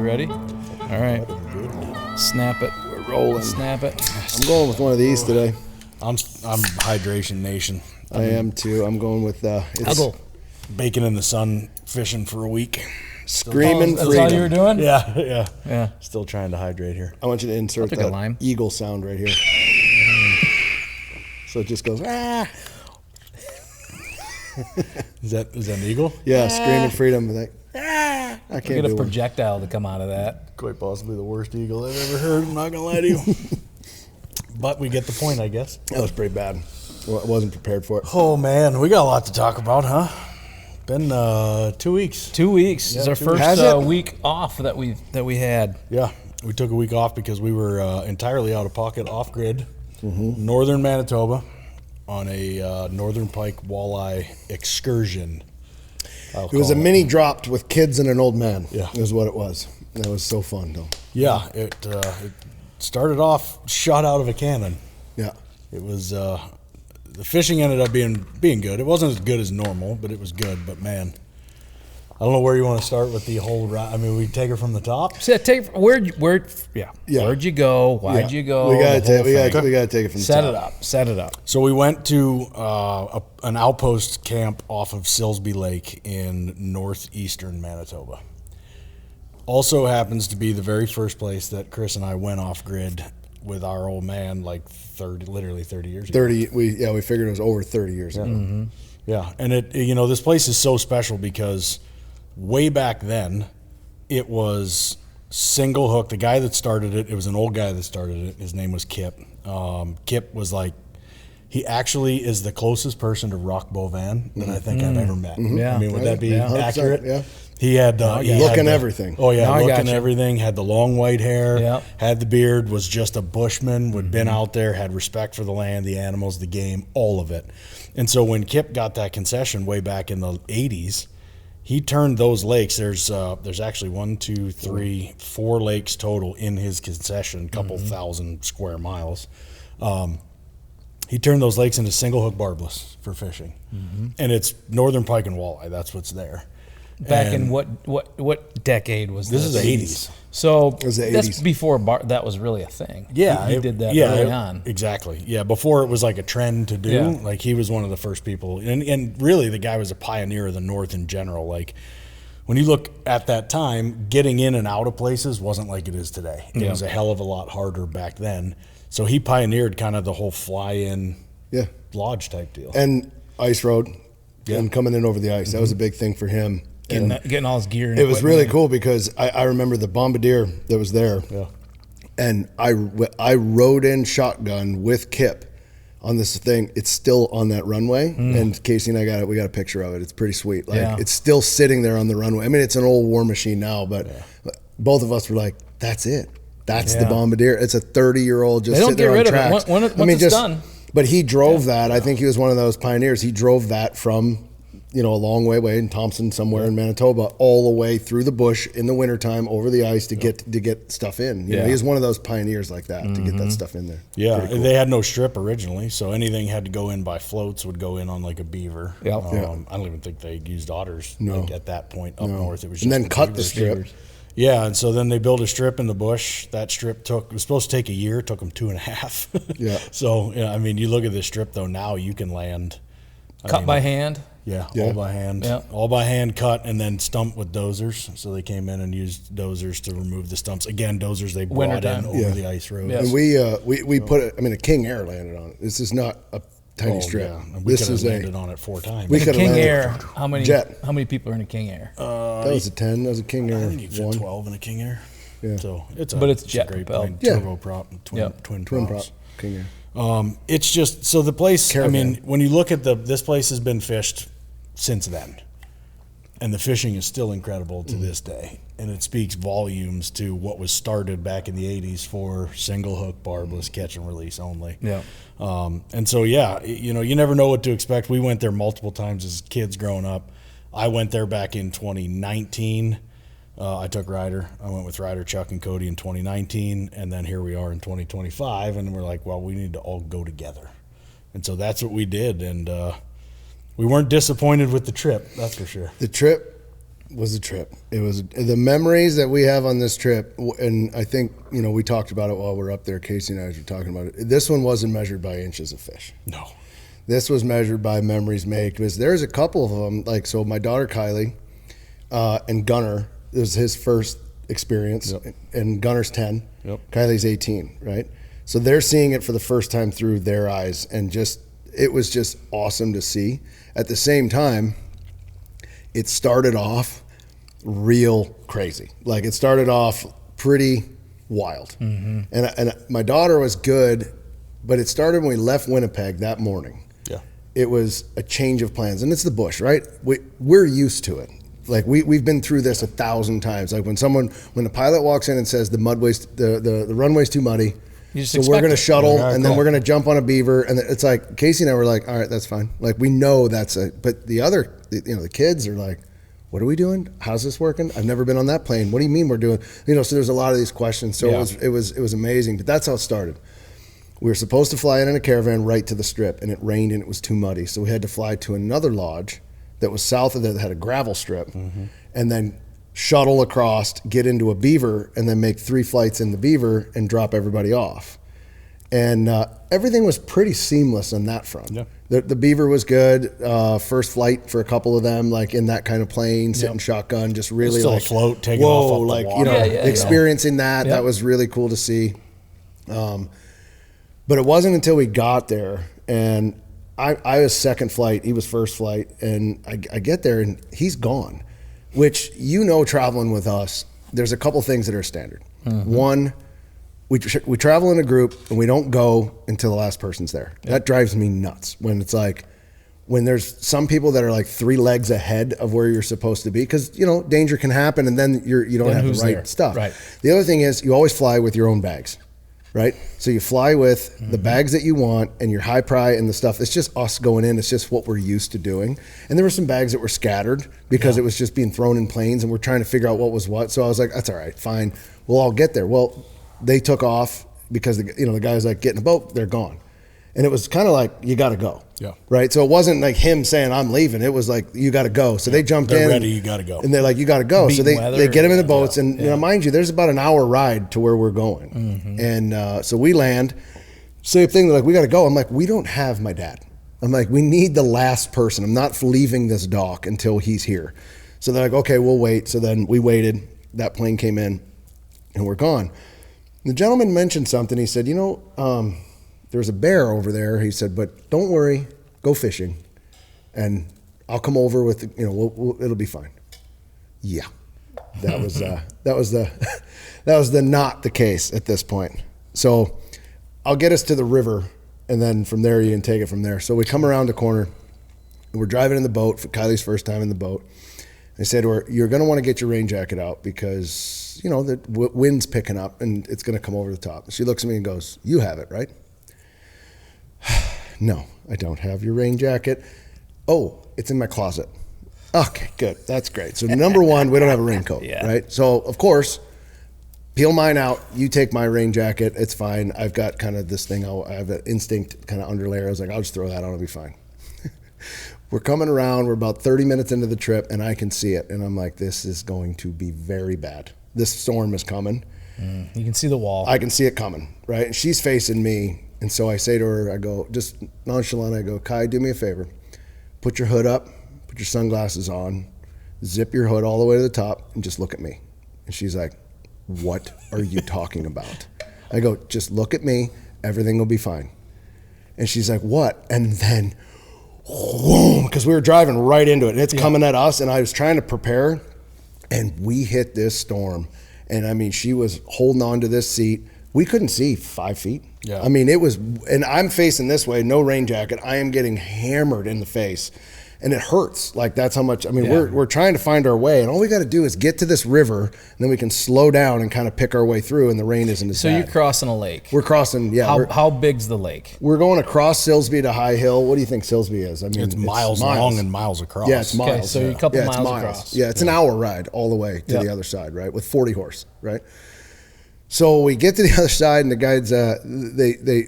ready? All right. Snap it. We're rolling. Snap it. I'm going with one of these today. I'm Hydration Nation. I am too. I'm going with I'll Bacon in the sun, fishing for a week. Screaming That's freedom. all you were doing? Yeah. Still trying to hydrate here. I want you to insert take a that lime. eagle sound right here. So it just goes, ah. Is that an eagle? Yeah, screaming freedom. Like, I can't Get a do it. projectile to come out of that. Quite possibly the worst eagle I've ever heard. I'm not gonna lie to you. But we get the point, I guess. That was pretty bad. Well, I wasn't prepared for it. Oh man, we got a lot to talk about, huh? Been 2 weeks. 2 weeks. Yeah, It's our 2 first weeks. week off that we had. Yeah, we took a week off because we were entirely out of pocket, off grid, northern Manitoba, on a northern pike walleye excursion. It was a mini dropped with kids and an old man. Yeah. Is what it was. That was so fun, though. Yeah, it started off shot out of a cannon. Yeah. It was the fishing ended up being good. It wasn't as good as normal, but it was good. But man, I don't know where you want to start with the whole ride. I mean, we take her from the top. So where'd you go? Why'd you go? We gotta The whole take thing. it from the Set top. Set it up. So we went to an outpost camp off of Silsby Lake in northeastern Manitoba. Also happens to be the very first place that Chris and I went off grid with our old man, like literally 30 years ago. We figured it was over 30 years ago. Mm-hmm. Yeah, and this place is so special because way back then, it was single hook. The guy that started it was an old guy that started it. His name was Kip. Kip was like, he actually is the closest person to Rock Bovan that I think I've ever met. Yeah. I mean, would that be 100%, accurate? yeah. He had Looking everything. Oh yeah, Now I got looking you. everything. Had the long white hair. Yep. Had the beard. Was just a bushman. Would been out there. Had respect for the land, the animals, the game, all of it. And so when Kip got that concession way back in the '80s, he turned those lakes. There's actually 1, 2, 3, 4 lakes total in his concession, couple thousand square miles. He turned those lakes into single hook barbless for fishing, and it's northern pike and walleye. That's what's there. Back And in what decade was this? This is the 80s. So was the that's 80s. before that was really a thing. Yeah, he did that early on. Exactly. Yeah, before it was like a trend to do. Yeah. Like he was one of the first people, and really the guy was a pioneer of the North in general. Like when you look at that time, getting in and out of places wasn't like it is today. It was a hell of a lot harder back then. So he pioneered kind of the whole fly-in lodge type deal. And ice road and coming in over the ice. That was a big thing for him. Getting all his gear. And It was equipment really in. cool because I remember the bombardier that was there. Yeah. And I rode in shotgun with Kip on this thing. It's still on that runway. And Casey and we got a picture of it. It's pretty sweet. Like it's still sitting there on the runway. I mean, it's an old war machine now, but both of us were like, that's it. That's the bombardier. It's a 30-year-old just They don't sitting there get rid on of it. tracks. Once it's done. But he drove that. I think he was one of those pioneers. He drove that from a long way in Thompson, somewhere in Manitoba, all the way through the bush in the wintertime over the ice to get stuff in. You know, he was one of those pioneers like that to get that stuff in there. Yeah, Pretty cool. they had no strip originally, so anything had to go in by floats would go in on like a beaver. Yep. I don't even think they used otters like, at that point up north. It was just And then cut the beavers. strip. Yeah, and so then they built a strip in the bush. That strip it was supposed to take a year. It took them 2.5. Yeah. So, I mean, you look at this strip, though, now you can land. Cut by hand. Yeah, Yeah. all by hand. Yeah. All by hand cut and then stumped with dozers. So they came in and used dozers to remove the stumps. Again, dozers they brought Wintertime. in over the ice road. Yeah. And we put it. I mean, a King Air landed on it. This is not a tiny strip. Yeah. And we This could have is landed on it 4 times. We could have King landed. Air. How many? Jet. How many people are in a King Air? That was a 10. That was a King Air I think you fit 1. 12 in a King Air. Yeah. So it's jet a great propelled. plane. Yeah. Turbo prop, twin Twin props. prop King Air. It's just so the place. Caravan. I mean, when you look at this place has been fished since then, and the fishing is still incredible to this day, and it speaks volumes to what was started back in the '80s for single hook barbless catch and release only. Yeah. And so you never know what to expect. We went there multiple times as kids growing up. I went there back in 2019. I took Ryder. I went with Ryder, Chuck, and Cody in 2019, and then here we are in 2025, and we're like, well, we need to all go together. And so that's what we did, and we weren't disappointed with the trip, that's for sure. The trip was a trip. It was the memories that we have on this trip, and I think we talked about it while we were up there. Casey and I were talking about it. This one wasn't measured by inches of fish. No, this was measured by memories made. Because there's a couple of them. Like so, my daughter Kylie and Gunner. This was his first experience, and Gunner's 10. Kylie's 18, right? So they're seeing it for the first time through their eyes, and it was just awesome to see. At the same time, it started off real crazy. Like it started off pretty wild. Mm-hmm. And my daughter was good, but it started when we left Winnipeg that morning. Yeah. It was a change of plans, and it's the bush, right? We're used to it. Like we've been through this 1,000 times. Like when the pilot walks in and says the runway's too muddy, so we're going to shuttle and then we're going to jump on a beaver, and it's like Casey and I were like, all right, that's fine. Like we know but the other, the kids are like, what are we doing? How's this working? I've never been on that plane. What do you mean we're doing? So there's a lot of these questions. So it was amazing. But that's how it started. We were supposed to fly in a caravan right to the strip, and it rained and it was too muddy. So we had to fly to another lodge that was south of there that had a gravel strip, and then shuttle across, get into a beaver, and then make 3 flights in the beaver and drop everybody off. And everything was pretty seamless on that front. Yeah. The beaver was good. First flight for a couple of them, like in that kind of plane, sitting shotgun, just really still like float, taking off the water. Experiencing that. That was really cool to see. But it wasn't until we got there, and I was second flight, he was first flight, and I get there and he's gone, which traveling with us, there's a couple things that are standard. Mm-hmm. One, we travel in a group and we don't go until the last person's there. Yep. That drives me nuts when it's like, when there's some people that are like 3 legs ahead of where you're supposed to be, because danger can happen and then you don't have the right stuff. Right. The other thing is you always fly with your own bags. Right? So you fly with the bags that you want and your high pry and the stuff. It's just us going in. It's just what we're used to doing. And there were some bags that were scattered because it was just being thrown in planes and we're trying to figure out what was what. So I was like, that's all right, fine. We'll all get there. Well, they took off because the guy was like, get in a boat, they're gone. And it was kind of like, you got to go. Yeah. Right. So it wasn't like him saying, I'm leaving. It was like, you got to go. So they jumped in. Ready, you got to go. And they're like, you got to go. So they get him in the boats. And, mind you, there's about an hour ride to where we're going. Mm-hmm. And so we land. Same thing. They're like, we got to go. I'm like, we don't have my dad. I'm like, we need the last person. I'm not leaving this dock until he's here. So they're like, okay, we'll wait. So then we waited. That plane came in and we're gone. The gentleman mentioned something. He said, there's a bear over there. He said, but don't worry, go fishing, and I'll come over with, it'll be fine. Yeah, that was not the case at this point. So I'll get us to the river, and then from there you can take it from there. So we come around the corner, and we're driving in the boat for Kylie's first time in the boat. I said to her, you're going to want to get your rain jacket out because the wind's picking up and it's going to come over the top. She looks at me and goes, you have it, right? No, I don't have your rain jacket. Oh, it's in my closet. Okay, good. That's great. So number one, we don't have a raincoat, right? So of course, peel mine out. You take my rain jacket. It's fine. I've got kind of this thing. I have an instinct kind of underlayer. I was like, I'll just throw that on. It'll be fine. We're coming around. We're about 30 minutes into the trip, and I can see it. And I'm like, this is going to be very bad. This storm is coming. You can see the wall. I can see it coming, right? And she's facing me. And so I say to her, I go, just nonchalant, I go, Kai, do me a favor. Put your hood up, put your sunglasses on, zip your hood all the way to the top, and just look at me. And she's like, what are you talking about? I go, just look at me. Everything will be fine. And she's like, what? And then, whoom, because we were driving right into it. And it's coming at us, and I was trying to prepare, and we hit this storm. And, I mean, she was holding on to this seat. We couldn't see 5 feet. Yeah. I mean, it was, and I'm facing this way, no rain jacket. I am getting hammered in the face, and it hurts. Like, that's how much, I mean, we're trying to find our way, and all we got to do is get to this river, and then we can slow down and kind of pick our way through, and the rain isn't as bad. So you're crossing a lake. We're crossing, How big's the lake? We're going across Silsby to High Hill. What do you think Silsby is? I mean, it's miles long and miles across. Yeah, it's miles. Okay, so you're a couple miles across. Yeah, it's an hour ride all the way to the other side, right, with 40 horse, right? So we get to the other side, and the guides,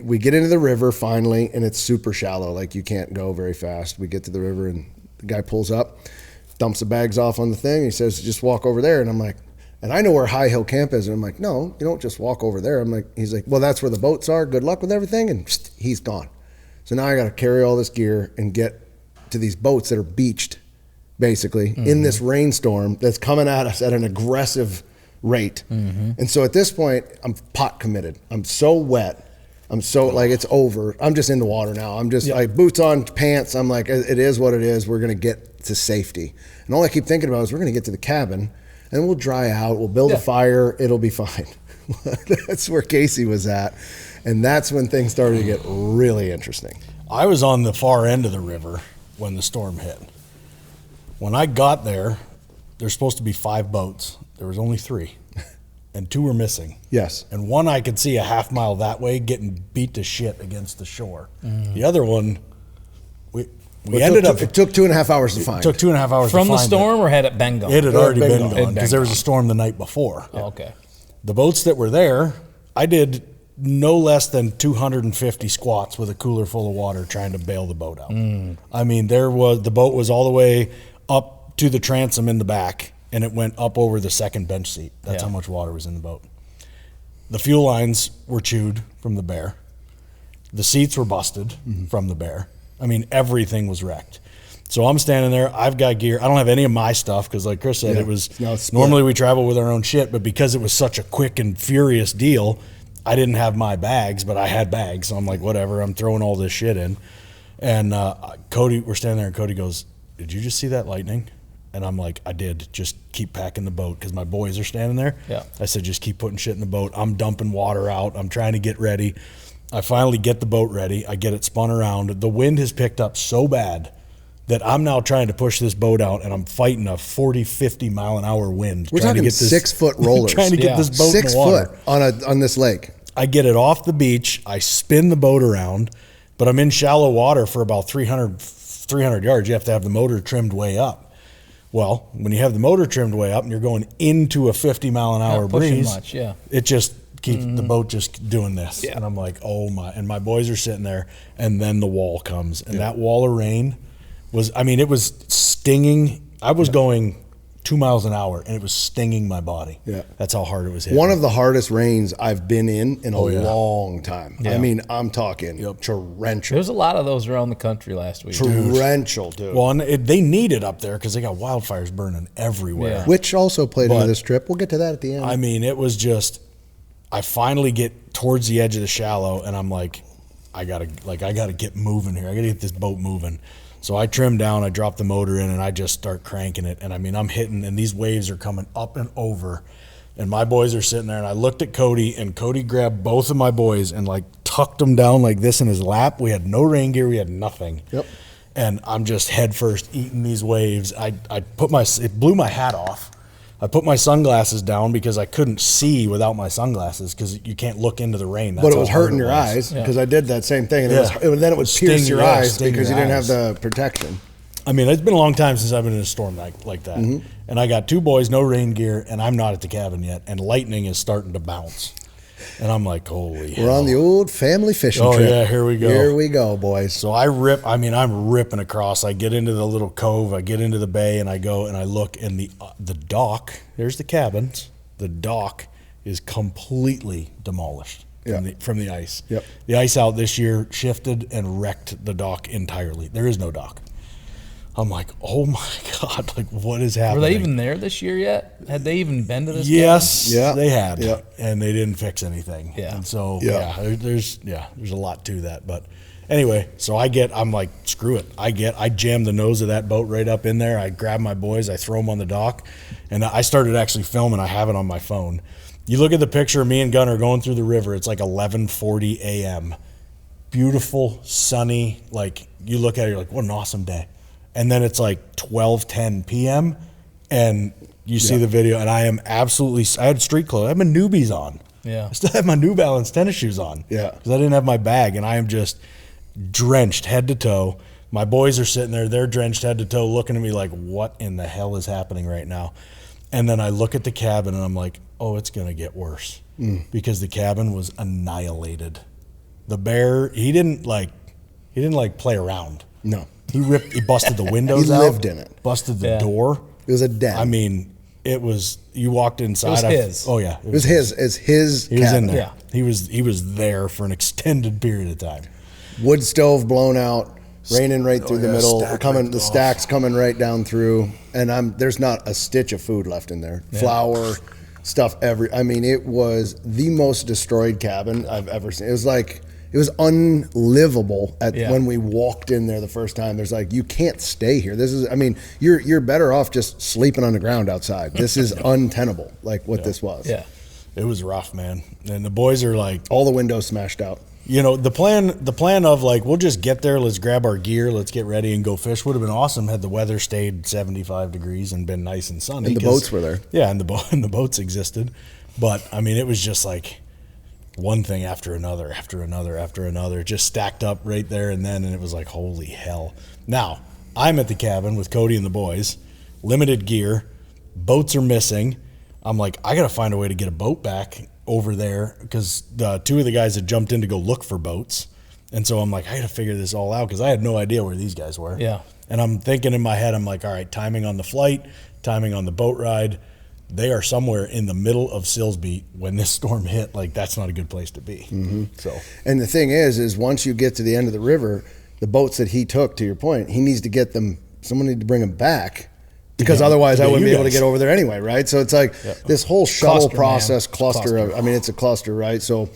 we get into the river finally, and it's super shallow. Like, you can't go very fast. We get to the river, and the guy pulls up. dumps the bags off on the thing. He says, just walk over there. And I'm like, and I know where High Hill Camp is. And I'm like, no, you don't just walk over there. I'm like, he's like, well, that's where the boats are. Good luck with everything. And he's gone. So now I got to carry all this gear and get to these boats that are beached, basically, in this rainstorm that's coming at us at an aggressive rate. And so at this point, I'm pot committed. I'm so wet. I'm so like, it's over. I'm just in the water now. I'm just like boots on, pants. I'm like, it is what it is. We're going to get to safety. And all I keep thinking about is we're going to get to the cabin and we'll dry out. We'll build a fire. It'll be fine. That's where Casey was at. And that's when things started to get really interesting. I was on the far end of the river when the storm hit. When I got there, there's supposed to be 5 boats. There was only 3. And 2 were missing. Yes. And one I could see a half mile that way getting beat to shit against the shore. The other one, we ended up. It took 2.5 hours to find. It took 2.5 hours From to the find storm, or had it been gone? It had already been It gone had because there was been a storm the night before. Oh, okay. The boats that were there, I did no less than 250 squats with a cooler full of water trying to bail the boat out. I mean, the boat was all the way up to the transom in the back, and it went up over the second bench seat. That's how much water was in the boat. The fuel lines were chewed from the bear. The seats were busted from the bear. I mean, everything was wrecked. So I'm standing there. I've got gear. I don't have any of my stuff because, like Chris said, it was normally we travel with our own shit, but because it was such a quick and furious deal, I didn't have my bags, but I had bags. So I'm like, whatever. I'm throwing all this shit in. And Cody, we're standing there, and Cody goes, "Did you just see that lightning?" And I'm like, I did. Just keep packing the boat because my boys are standing there. Yeah. I said, just keep putting shit in the boat. I'm dumping water out. I'm trying to get ready. I finally get the boat ready. I get it spun around. The wind has picked up so bad that I'm now trying to push this boat out, and I'm fighting a 40, 50 mile an hour wind. We're talking 6-foot rollers. Trying to get this boat 6 in the water. foot on this lake. I get it off the beach. I spin the boat around, but I'm in shallow water for about 300 yards. You have to have the motor trimmed way up. Well, when you have the motor trimmed way up and you're going into a 50 mile an hour breeze, much, it just keeps the boat just doing this. And I'm like, oh my, and my boys are sitting there, and then the wall comes, and that wall of rain was, I mean, it was stinging. I was going 2 miles an hour, and it was stinging my body. Yeah. That's how hard it was hitting. One of the hardest rains I've been in a long time. Yeah. I mean, I'm talking torrential. There's a lot of those around the country last week. Torrential, dude. Well, and they need it up there because they got wildfires burning everywhere. Yeah. Which also played into this trip. We'll get to that at the end. I mean, it was just, I finally get towards the edge of the shallow, and I'm like, I gotta get moving here. I gotta get this boat moving. So I trim down, I drop the motor in, and I just start cranking it. And I mean, I'm hitting, and these waves are coming up and over. And my boys are sitting there, and I looked at Cody, and Cody grabbed both of my boys and like tucked them down like this in his lap. We had no rain gear, we had nothing. Yep. And I'm just head first eating these waves. It blew my hat off. I put my sunglasses down because I couldn't see without my sunglasses because you can't look into the rain. That's but it was hurting your eyes because I did that same thing. And then it would pierce your eyes because you didn't have the protection. I mean, it's been a long time since I've been in a storm like that. And I got 2 boys, no rain gear, and I'm not at the cabin yet. And lightning is starting to bounce. And I'm like, holy hell. We're on the old family fishing trip. Oh, yeah, here we go. Here we go, boys. So I'm ripping across. I get into the little cove. I get into the bay, and I go and I look, and the dock, there's the cabins. The dock is completely demolished from the ice. Yep. The ice out this year shifted and wrecked the dock entirely. There is no dock. I'm like, oh my God, like what is happening? Were they even there this year yet? Had they even been to this? Yes, cabin? They had, yeah. And they didn't fix anything. Yeah. And so there's a lot to that. But anyway, so I'm like, screw it. I jam the nose of that boat right up in there. I grab my boys, I throw them on the dock, and I started actually filming. I have it on my phone. You look at the picture of me and Gunnar going through the river. It's like 11:40 a.m. Beautiful, sunny. Like you look at it, you're like, what an awesome day. And then it's like 12:10 p.m. and you see the video, and I had street clothes. I had my newbies on. Yeah. I still have my New Balance tennis shoes on. Yeah. Because I didn't have my bag, and I am just drenched head to toe. My boys are sitting there. They're drenched head to toe looking at me like, what in the hell is happening right now? And then I look at the cabin, and I'm like, oh, it's going to get worse. Because the cabin was annihilated. The bear, he didn't play around. No. He busted the windows He out. lived in it. Busted the door. It was a den. I mean, it was, you walked inside. It was his. Oh yeah. It was his. It's his He was in cabin. there. Yeah. He was there for an extended period of time. Wood stove blown out, raining right through the middle, stack stacks coming right down through, and there's not a stitch of food left in there. Yeah. Flour, stuff I mean, it was the most destroyed cabin I've ever seen. It was unlivable when we walked in there the first time. There's like, you can't stay here. This is, I mean, you're better off just sleeping on the ground outside. This is untenable, like what this was. Yeah. It was rough, man. And the boys are like, all the windows smashed out. You know, the plan of like, we'll just get there, let's grab our gear, let's get ready and go fish would have been awesome had the weather stayed 75 degrees and been nice and sunny. And the boats were there. Yeah, and the boats existed. But I mean, it was just like one thing after another, just stacked up right there and then, and it was like, holy hell. Now, I'm at the cabin with Cody and the boys, limited gear, boats are missing. I'm like, I got to find a way to get a boat back over there because two of the guys had jumped in to go look for boats. And so I'm like, I got to figure this all out because I had no idea where these guys were. Yeah. And I'm thinking in my head, I'm like, all right, timing on the flight, timing on the boat ride. They are somewhere in the middle of Silsbee when this storm hit. Like, that's not a good place to be. Mm-hmm. So, and the thing is once you get to the end of the river, the boats that he took, to your point, he needs to get them, someone need to bring them back. Because otherwise I wouldn't be able to get over there anyway, right? So it's like this whole shuttle cluster. I mean, it's a cluster, right? So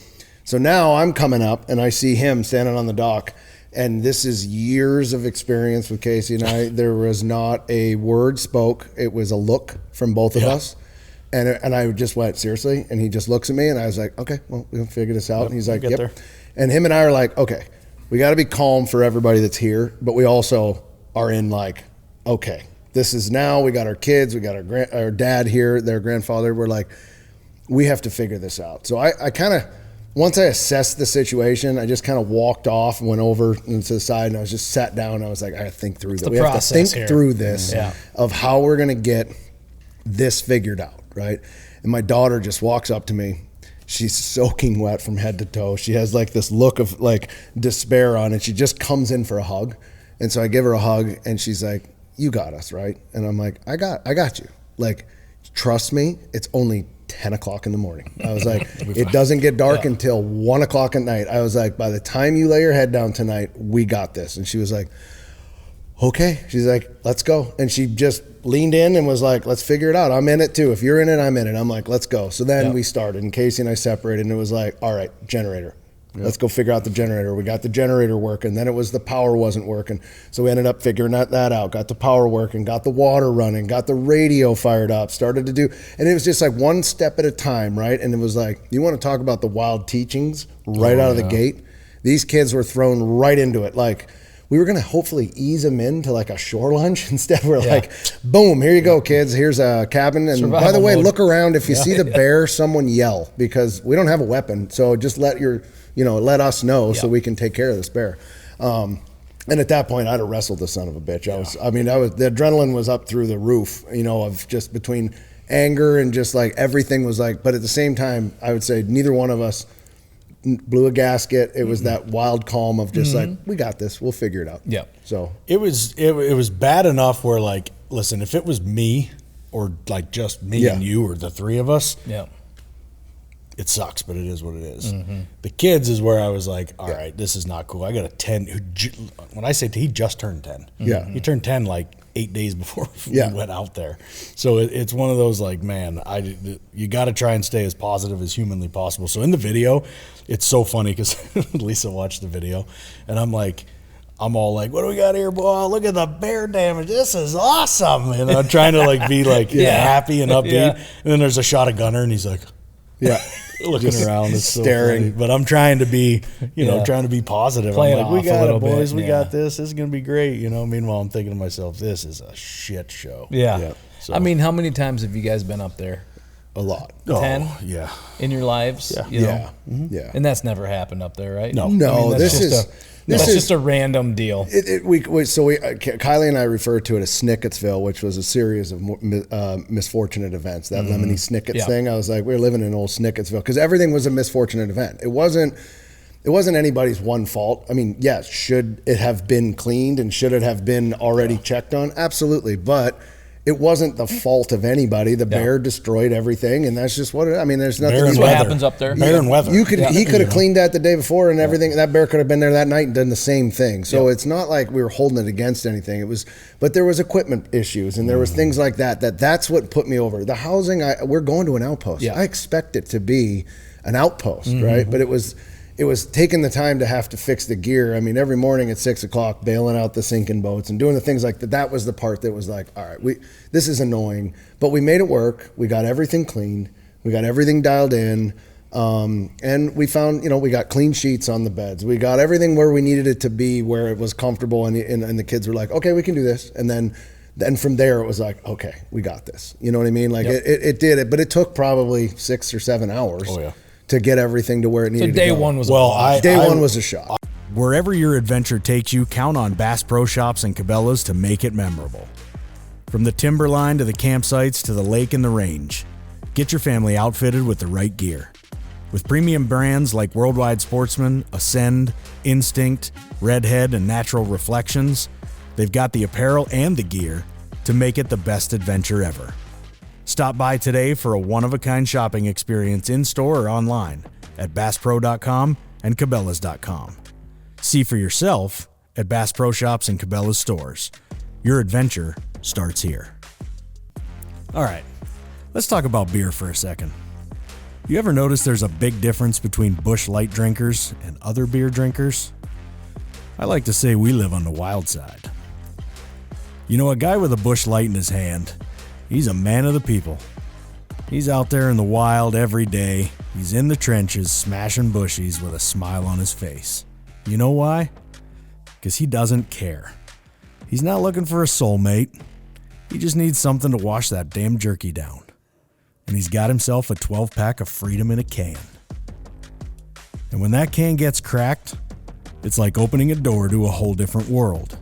now I'm coming up and I see him standing on the dock, and this is years of experience with Casey and I. There was not a word spoke. It was a look from both of us. And I just went, seriously? And he just looks at me and I was like, okay, well, we'll figure this out. And he's like, yep. There. And him and I are like, okay, we got to be calm for everybody that's here, but we also are in like, okay, this is now, we got our kids, we got our dad here, their grandfather. We're like, we have to figure this out. So I kind of, once I assessed the situation, I just kind of walked off and went over to the side and I was just sat down and I was like, I got to think through this. We have to think through this of how we're going to get this figured out, right? And my daughter just walks up to me. She's soaking wet from head to toe. She has like this look of like despair on it. She just comes in for a hug. And so I give her a hug and she's like, you got us, right? And I'm like, I got you. Like, trust me, it's only 10 o'clock in the morning. I was like, it doesn't get dark until 1 o'clock at night. I was like, by the time you lay your head down tonight, we got this. And she was like, okay. She's like, let's go. And she just leaned in and was like, let's figure it out. I'm in it too. If you're in it, I'm in it. I'm like, let's go. So then we started, and Casey and I separated, and it was like, all right, generator. Let's go figure out the generator. We got the generator working. Then it was the power wasn't working. So we ended up figuring that out. Got the power working, got the water running, got the radio fired up, started to do, and it was just like one step at a time, right? And it was like, you want to talk about the wild teachings right out of the gate? These kids were thrown right into it. Like, we were going to hopefully ease them into like a shore lunch. Instead, we're like, boom, here you go, kids. Here's a cabin. And survival by the way, look around. If you see the bear, someone yell, because we don't have a weapon. So just let us know so we can take care of this bear. And at that point, I'd have wrestled the son of a bitch. The adrenaline was up through the roof, of just between anger and just like everything was like, but at the same time, I would say neither one of us blew a gasket. It was that wild calm of just like, we got this, we'll figure it out. Yeah. So it was bad enough where like, listen, if it was me or like just me and you or the three of us, it sucks, but it is what it is. The kids is where I was like, all right, this is not cool. I got a 10. When I say he just turned 10. Yeah. He turned 10 like 8 days before we went out there. So it's one of those like, man, you got to try and stay as positive as humanly possible. So in the video, it's so funny because Lisa watched the video and I'm all like, what do we got here, boy? Look at the bear damage. This is awesome. And I'm trying to like be like happy and upbeat. And then there's a shot of Gunner and he's like, looking just around, it's staring. So but I'm trying to be, trying to be positive. Playing I'm like, we got it, boys. Bit, we got this. This is gonna be great. Meanwhile, I'm thinking to myself, this is a shit show. Yeah. So. I mean, how many times have you guys been up there? A lot. 10? Oh, yeah. In your lives? Yeah. Yeah. And that's never happened up there, right? No. This is just a random deal. Kylie and I refer to it as Snicketsville, which was a series of misfortunate events. That Lemony Snickets thing. I was like, we were living in old Snicketsville because everything was a misfortunate event. It wasn't it wasn't anybody's one fault. I mean, yes, should it have been cleaned and should it have been already checked on? Absolutely. But it wasn't the fault of anybody. The bear destroyed everything, and that's just what I mean, there's nothing. That's what happens up there. Bear and weather. He could have cleaned that the day before and everything. That bear could have been there that night and done the same thing. So it's not like we were holding it against anything. But there was equipment issues and there was things like that. That's what put me over. The housing, we're going to an outpost. Yeah. I expect it to be an outpost, right? But it was taking the time to have to fix the gear. I mean, every morning at 6 o'clock, bailing out the sinking boats and doing the things like that. That was the part that was like, all right, this is annoying, but we made it work. We got everything cleaned. We got everything dialed in. And we found, we got clean sheets on the beds. We got everything where we needed it to be, where it was comfortable. And the kids were like, okay, we can do this. And then from there, it was like, okay, we got this. You know what I mean? Like it did it, but it took probably 6 or 7 hours. Oh, yeah. To get everything to where it needed to go. So day one was day one was a shot. Wherever your adventure takes you, count on Bass Pro Shops and Cabela's to make it memorable. From the timberline to the campsites to the lake and the range, get your family outfitted with the right gear. With premium brands like Worldwide Sportsman, Ascend, Instinct, Redhead, and Natural Reflections, they've got the apparel and the gear to make it the best adventure ever. Stop by today for a one-of-a-kind shopping experience in-store or online at BassPro.com and Cabela's.com. See for yourself at Bass Pro Shops and Cabela's stores. Your adventure starts here. All right, let's talk about beer for a second. You ever notice there's a big difference between Busch Light drinkers and other beer drinkers? I like to say we live on the wild side. A guy with a Busch Light in his hand, he's a man of the people. He's out there in the wild every day. He's in the trenches smashing bushies with a smile on his face. You know why? Because he doesn't care. He's not looking for a soulmate. He just needs something to wash that damn jerky down. And he's got himself a 12-pack of Freedom in a can. And when that can gets cracked, it's like opening a door to a whole different world.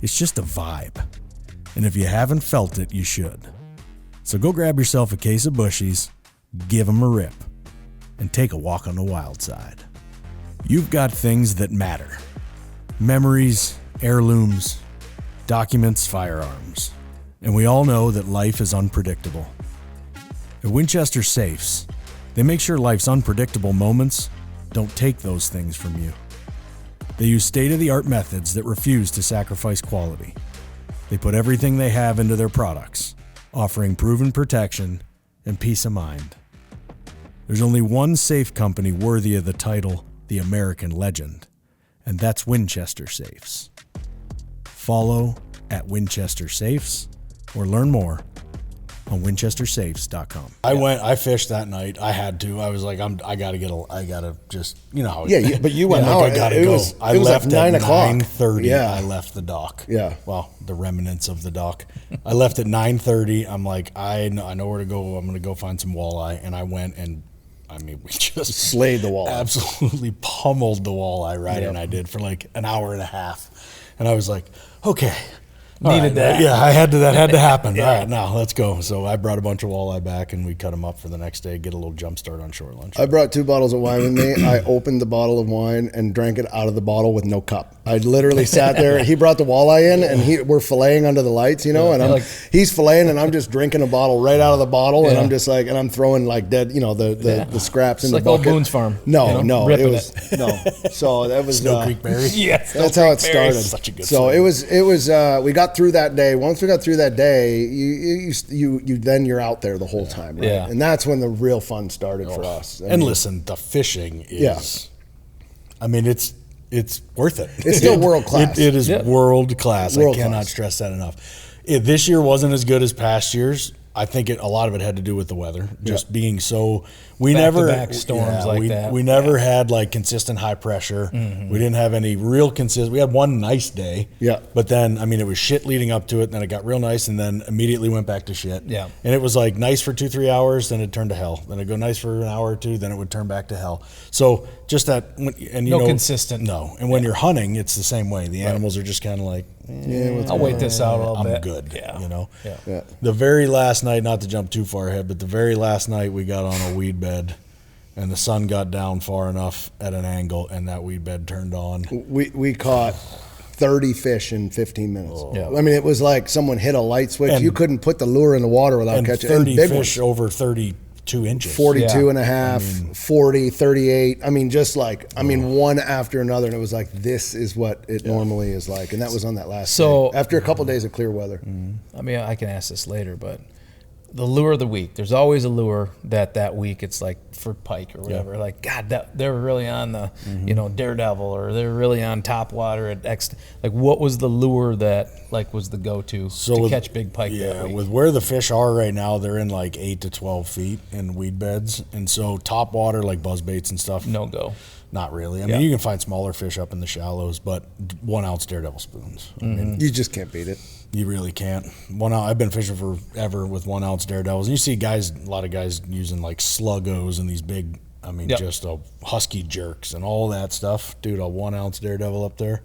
It's just a vibe. And if you haven't felt it, you should. So go grab yourself a case of bushies, give them a rip, and take a walk on the wild side. You've got things that matter. Memories, heirlooms, documents, firearms. And we all know that life is unpredictable. At Winchester Safes, they make sure life's unpredictable moments don't take those things from you. They use state-of-the-art methods that refuse to sacrifice quality. They put everything they have into their products, offering proven protection and peace of mind. There's only one safe company worthy of the title, the American Legend, and that's Winchester Safes. Follow at Winchester Safes or learn more on winchestersafes.com. I fished that night. I had to. I was like, I gotta just, how. Yeah, but you went out. I gotta go. I left at 9 o'clock. 9:30. Yeah. I left the dock. Yeah. Well, the remnants of the dock. I left at 9:30. I'm like, I know where to go. I'm gonna go find some walleye, and I went and. We just slayed the walleye. Absolutely pummeled the walleye, right? Yep. And I did for like an hour and a half. And I was like, okay. Needed that. Yeah, that had to happen. Yeah. All right, now let's go. So I brought a bunch of walleye back and we cut them up for the next day, get a little jump start on shore lunch. I brought 2 bottles of wine with me. I opened the bottle of wine and drank it out of the bottle with no cup. I literally sat there. He brought the walleye in and we're filleting under the lights, and he's filleting and I'm just drinking a bottle right out of the bottle and I'm just like, and I'm throwing like dead, the scraps in the bucket. Like old Boone's Farm. No. So that was Snow Creek Berry. Yes. That's how it started. Such a good so it was we got through that day. Once we got through that day, you then you're out there the whole time, right? Yeah. And that's when the real fun started for us. And listen, the fishing is, it's worth it. It's still world class. It is world class. I cannot stress that enough. This year wasn't as good as past years. I think a lot of it had to do with the weather, just being so. We Back-to-back storms that. We never had like consistent high pressure. Mm-hmm. We didn't have any real consistent. We had one nice day. Yeah. But then, it was shit leading up to it. Then it got real nice, and then immediately went back to shit. Yeah. And it was like nice for 2-3 hours, then it turned to hell. Then it'd go nice for an hour or two, then it would turn back to hell. So just that, and consistent. No. And when you're hunting, it's the same way. The animals are just kind of like, I'll wait this out a little bit. I'm good. Yeah. The very last night, not to jump too far ahead, but the very last night we got on a weed bed and the sun got down far enough at an angle, and that weed bed turned on. We caught 30 fish in 15 minutes. Oh. Yeah. I mean, it was like someone hit a light switch. And- you couldn't put the lure in the water without And catching 30 big fish ones. over 32 inches. 42 and a half, 40, 38. I mean, just like, one after another. And it was like, this is what it normally is like. And that was on that last day. After a couple of days of clear weather. I mean, I can ask this later, but the lure of the week. There's always a lure that week it's like for pike or whatever. Yeah. Like, God, they were really on the, Daredevil, or they're really on top water at X. Like, what was the lure that like was the go-to to catch big pike that week? With where the fish are right now, they're in like 8 to 12 feet in weed beds. And so top water, like buzz baits and stuff. No go. Not really. I mean, you can find smaller fish up in the shallows, but 1 ounce Daredevil spoons. I mean, You just can't beat it. you really can't. 1 ounce. I've been fishing forever with 1 ounce Daredevils. And you see a lot of guys using like sluggos and these big, just husky jerks and all that stuff. Dude, a 1 ounce Daredevil up there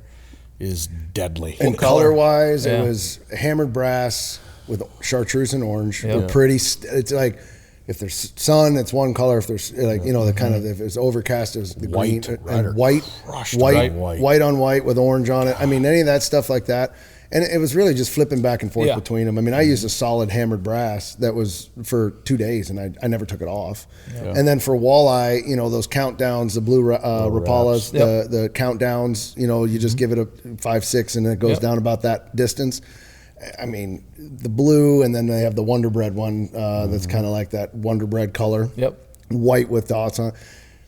is deadly. And color-wise, it was hammered brass with chartreuse and orange. Yep. We're pretty. It's like if there's sun, it's one color. If there's like the kind of if it's overcast, it's the White, green red, and white, crushed white, white. white on white with orange on it. I mean, any of that stuff like that. And it was really just flipping back and forth between them. I mean, I used a solid hammered brass that was for 2 days, and I never took it off. Yeah. And then for walleye, those countdowns, the blue Rapalas, the countdowns, you just give it a 5, 6, and it goes down about that distance. I mean, the blue, and then they have the Wonder Bread one that's kind of like that Wonder Bread color. Yep. White with dots on it.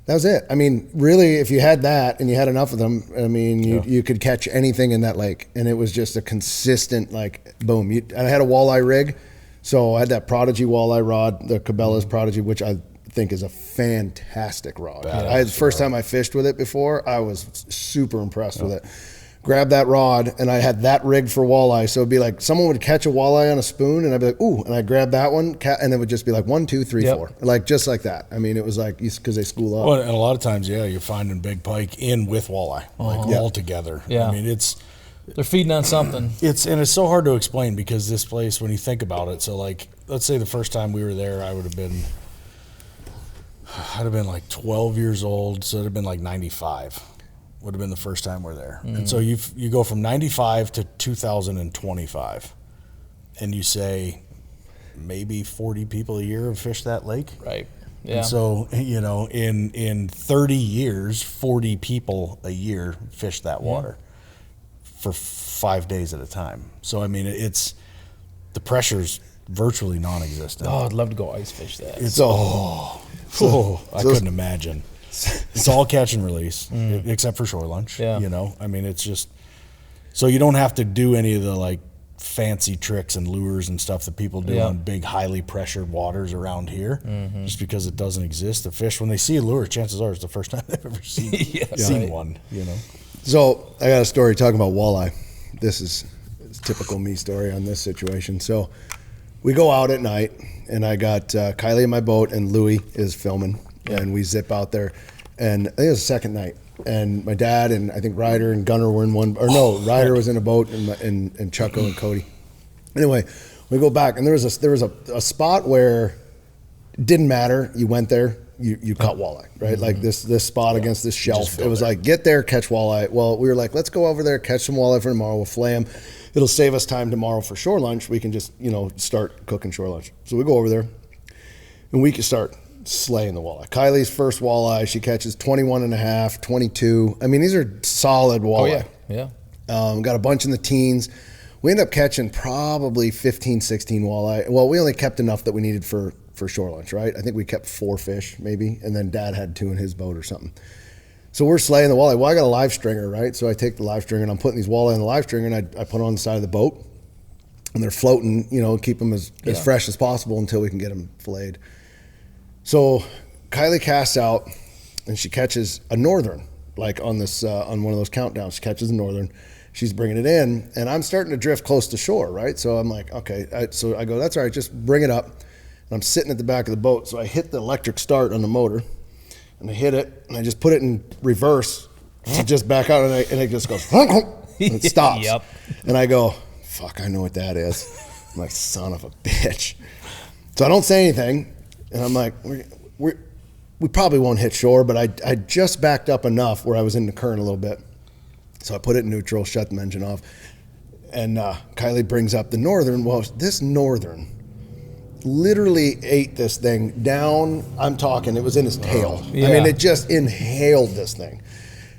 That was it. I mean, really, if you had that and you had enough of them, I mean, you could catch anything in that lake. And it was just a consistent, like, boom. I had a walleye rig, so I had that Prodigy walleye rod, the Cabela's Prodigy, which I think is a fantastic rod. The first time I fished with it before, I was super impressed with it. Grab that rod, and I had that rigged for walleye. So it'd be like someone would catch a walleye on a spoon, and I'd be like, ooh, and I'd grab that one, and it would just be like 1, 2, 3, 4. Like, just like that. I mean, it was like, because they school up. Well, and a lot of times, you're finding big pike in with walleye, like all together. Yeah. I mean, they're feeding on something. It's so hard to explain because this place, when you think about it, so like, let's say the first time we were there, I'd have been like 12 years old, so it'd have been like 95. Would have been the first time we're there. And so you go from 95 to 2025, and you say maybe 40 people a year have fished that lake. Right. Yeah. And so, in 30 years, 40 people a year fish that water for 5 days at a time. So, I mean, the pressure's virtually non-existent. Oh, I'd love to go ice fish that. I couldn't imagine. It's all catch and release, except for shore lunch. Yeah. I mean, it's just so you don't have to do any of the like fancy tricks and lures and stuff that people do on big, highly pressured waters around here. Just because it doesn't exist. The fish, when they see a lure, chances are it's the first time they've ever seen one. So I got a story talking about walleye. This is typical me story on this situation. So we go out at night, and I got Kylie in my boat, and Louie is filming. And we zip out there, and I think it was the second night. And my dad and I think Ryder and Gunner were in one, or no, Ryder was in a boat, and Chucko and Cody. Anyway, we go back, and there was a spot where it didn't matter. You went there, you caught walleye, right? Like this spot against this shelf. It was like, get there, catch walleye. Well, we were like, let's go over there, catch some walleye for tomorrow. We'll flay them. It'll save us time tomorrow for shore lunch. We can just start cooking shore lunch. So we go over there, and we can start slaying the walleye. Kylie's first walleye, she catches 21 and a half, 22. I mean, these are solid walleye. Oh, yeah. Got a bunch in the teens. We ended up catching probably 15, 16 walleye. Well, we only kept enough that we needed for shore lunch, right? I think we kept 4 fish maybe, and then Dad had 2 in his boat or something. So we're slaying the walleye. Well, I got a live stringer, right? So I take the live stringer, and I'm putting these walleye in the live stringer, and I put them on the side of the boat, and they're floating, keep them as fresh as possible until we can get them filleted. So Kylie casts out, and she catches a northern, like on this on one of those countdowns. She catches a northern. She's bringing it in, and I'm starting to drift close to shore, right? So I'm like, okay. So I go, that's all right, just bring it up. And I'm sitting at the back of the boat, so I hit the electric start on the motor, and I hit it, and I just put it in reverse to just back out, and it just goes, and it stops. Yep. And I go, fuck, I know what that is. I'm like, son of a bitch. So I don't say anything. And I'm like, we we probably won't hit shore, but I just backed up enough where I was in the current a little bit. So I put it in neutral, shut the engine off. And Kylie brings up the northern. Well, this northern literally ate this thing down. I'm talking, it was in his tail. Yeah. I mean, it just inhaled this thing.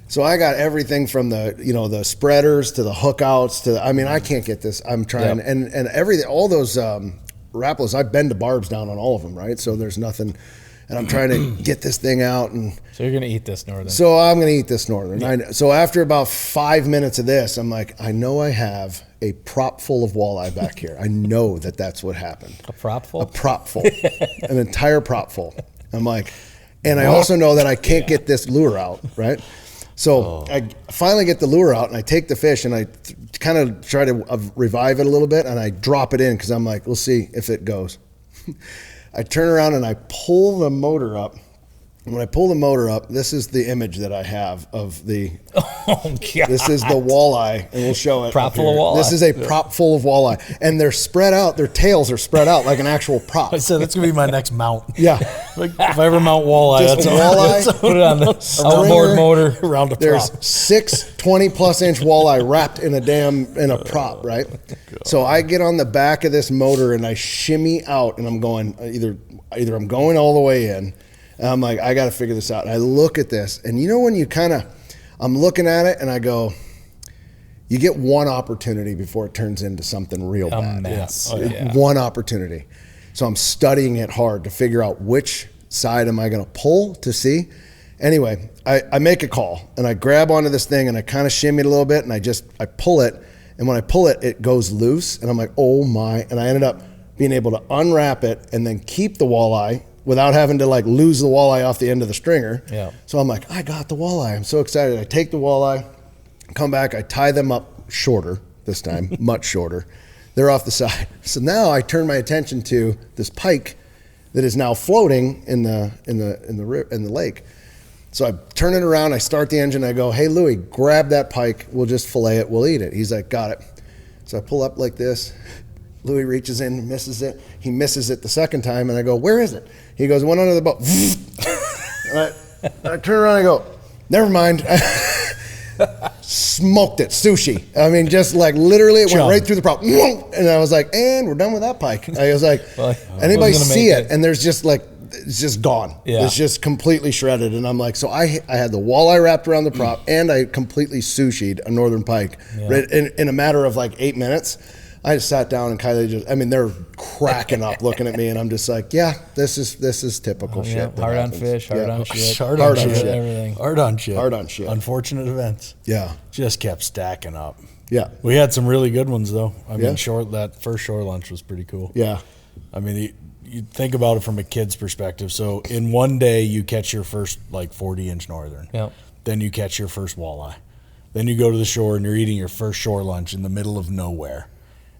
So I got everything from the spreaders to the hookouts to I mean, I can't get this. I'm trying and everything, all those Rappalas, I've been to barbs down on all of them, right? So there's nothing, and I'm trying to get this thing out. And so you're gonna eat this northern. So I'm gonna eat this northern. Yeah. So after about 5 minutes of this, I'm like, I know I have a prop full of walleye back here. I know that's what happened. A prop full? A prop full. An entire prop full. I'm like, and I also know that I can't get this lure out, right? So I finally get the lure out and I take the fish and I kind of try to revive it a little bit and I drop it in because I'm like, we'll see if it goes. I turn around and I pull the motor up. And when I pull the motor up, this is the image that I have of the. Oh, God. This is the walleye, and we'll show it. Prop full of walleye. This is a prop full of walleye, and they're spread out. Their tails are spread out like an actual prop. I said that's gonna be my next mount. Yeah, Like if I ever mount walleye, just that's walleye. Put it on the outboard motor. around a There's prop. 6 20+ inch walleye wrapped in a prop, right? So I get on the back of this motor and I shimmy out, and I'm going either I'm going all the way in. And I'm like, I got to figure this out. And I look at this, and you know when you I'm looking at it, and I go, you get one opportunity before it turns into something real bad. Mess. Yeah. Oh, yeah. One opportunity. So I'm studying it hard to figure out which side am I going to pull to see. Anyway, I make a call, and I grab onto this thing, and I kind of shimmy it a little bit, and I pull it, and when I pull it, it goes loose, and I'm like, oh my, and I ended up being able to unwrap it and then keep the walleye without having to like lose the walleye off the end of the stringer. Yeah. So I'm like, I got the walleye. I'm so excited. I take the walleye, come back, I tie them up shorter this time, much shorter. They're off the side. So now I turn my attention to this pike that is now floating in the lake. So I turn it around, I start the engine, I go, hey Louie, grab that pike, we'll just fillet it, we'll eat it. He's like, got it. So I pull up like this. Louis reaches in, misses it. He misses it the second time, and I go, where is it? He goes, went under the boat. And I turn around and I go, never mind. Smoked it, sushi. I mean, just like literally it went right through the prop. And I was like, and we're done with that pike. I was like, anybody see it? And there's just like, it's just gone. Yeah. It's just completely shredded. And I'm like, so I had the walleye wrapped around the prop, and I completely sushi'd a northern pike in a matter of like 8 minutes. I just sat down and Kylie they're cracking up looking at me, and I'm just like, yeah, this is typical shit. Hard on fish, hard on shit. Hard on shit. Everything. Hard on shit. Hard on shit. Unfortunate events. Yeah. Just kept stacking up. Yeah. We had some really good ones though. I mean, that first shore lunch was pretty cool. Yeah. I mean, you think about it from a kid's perspective. So in one day you catch your first like 40-inch northern. Yeah. Then you catch your first walleye. Then you go to the shore and you're eating your first shore lunch in the middle of nowhere.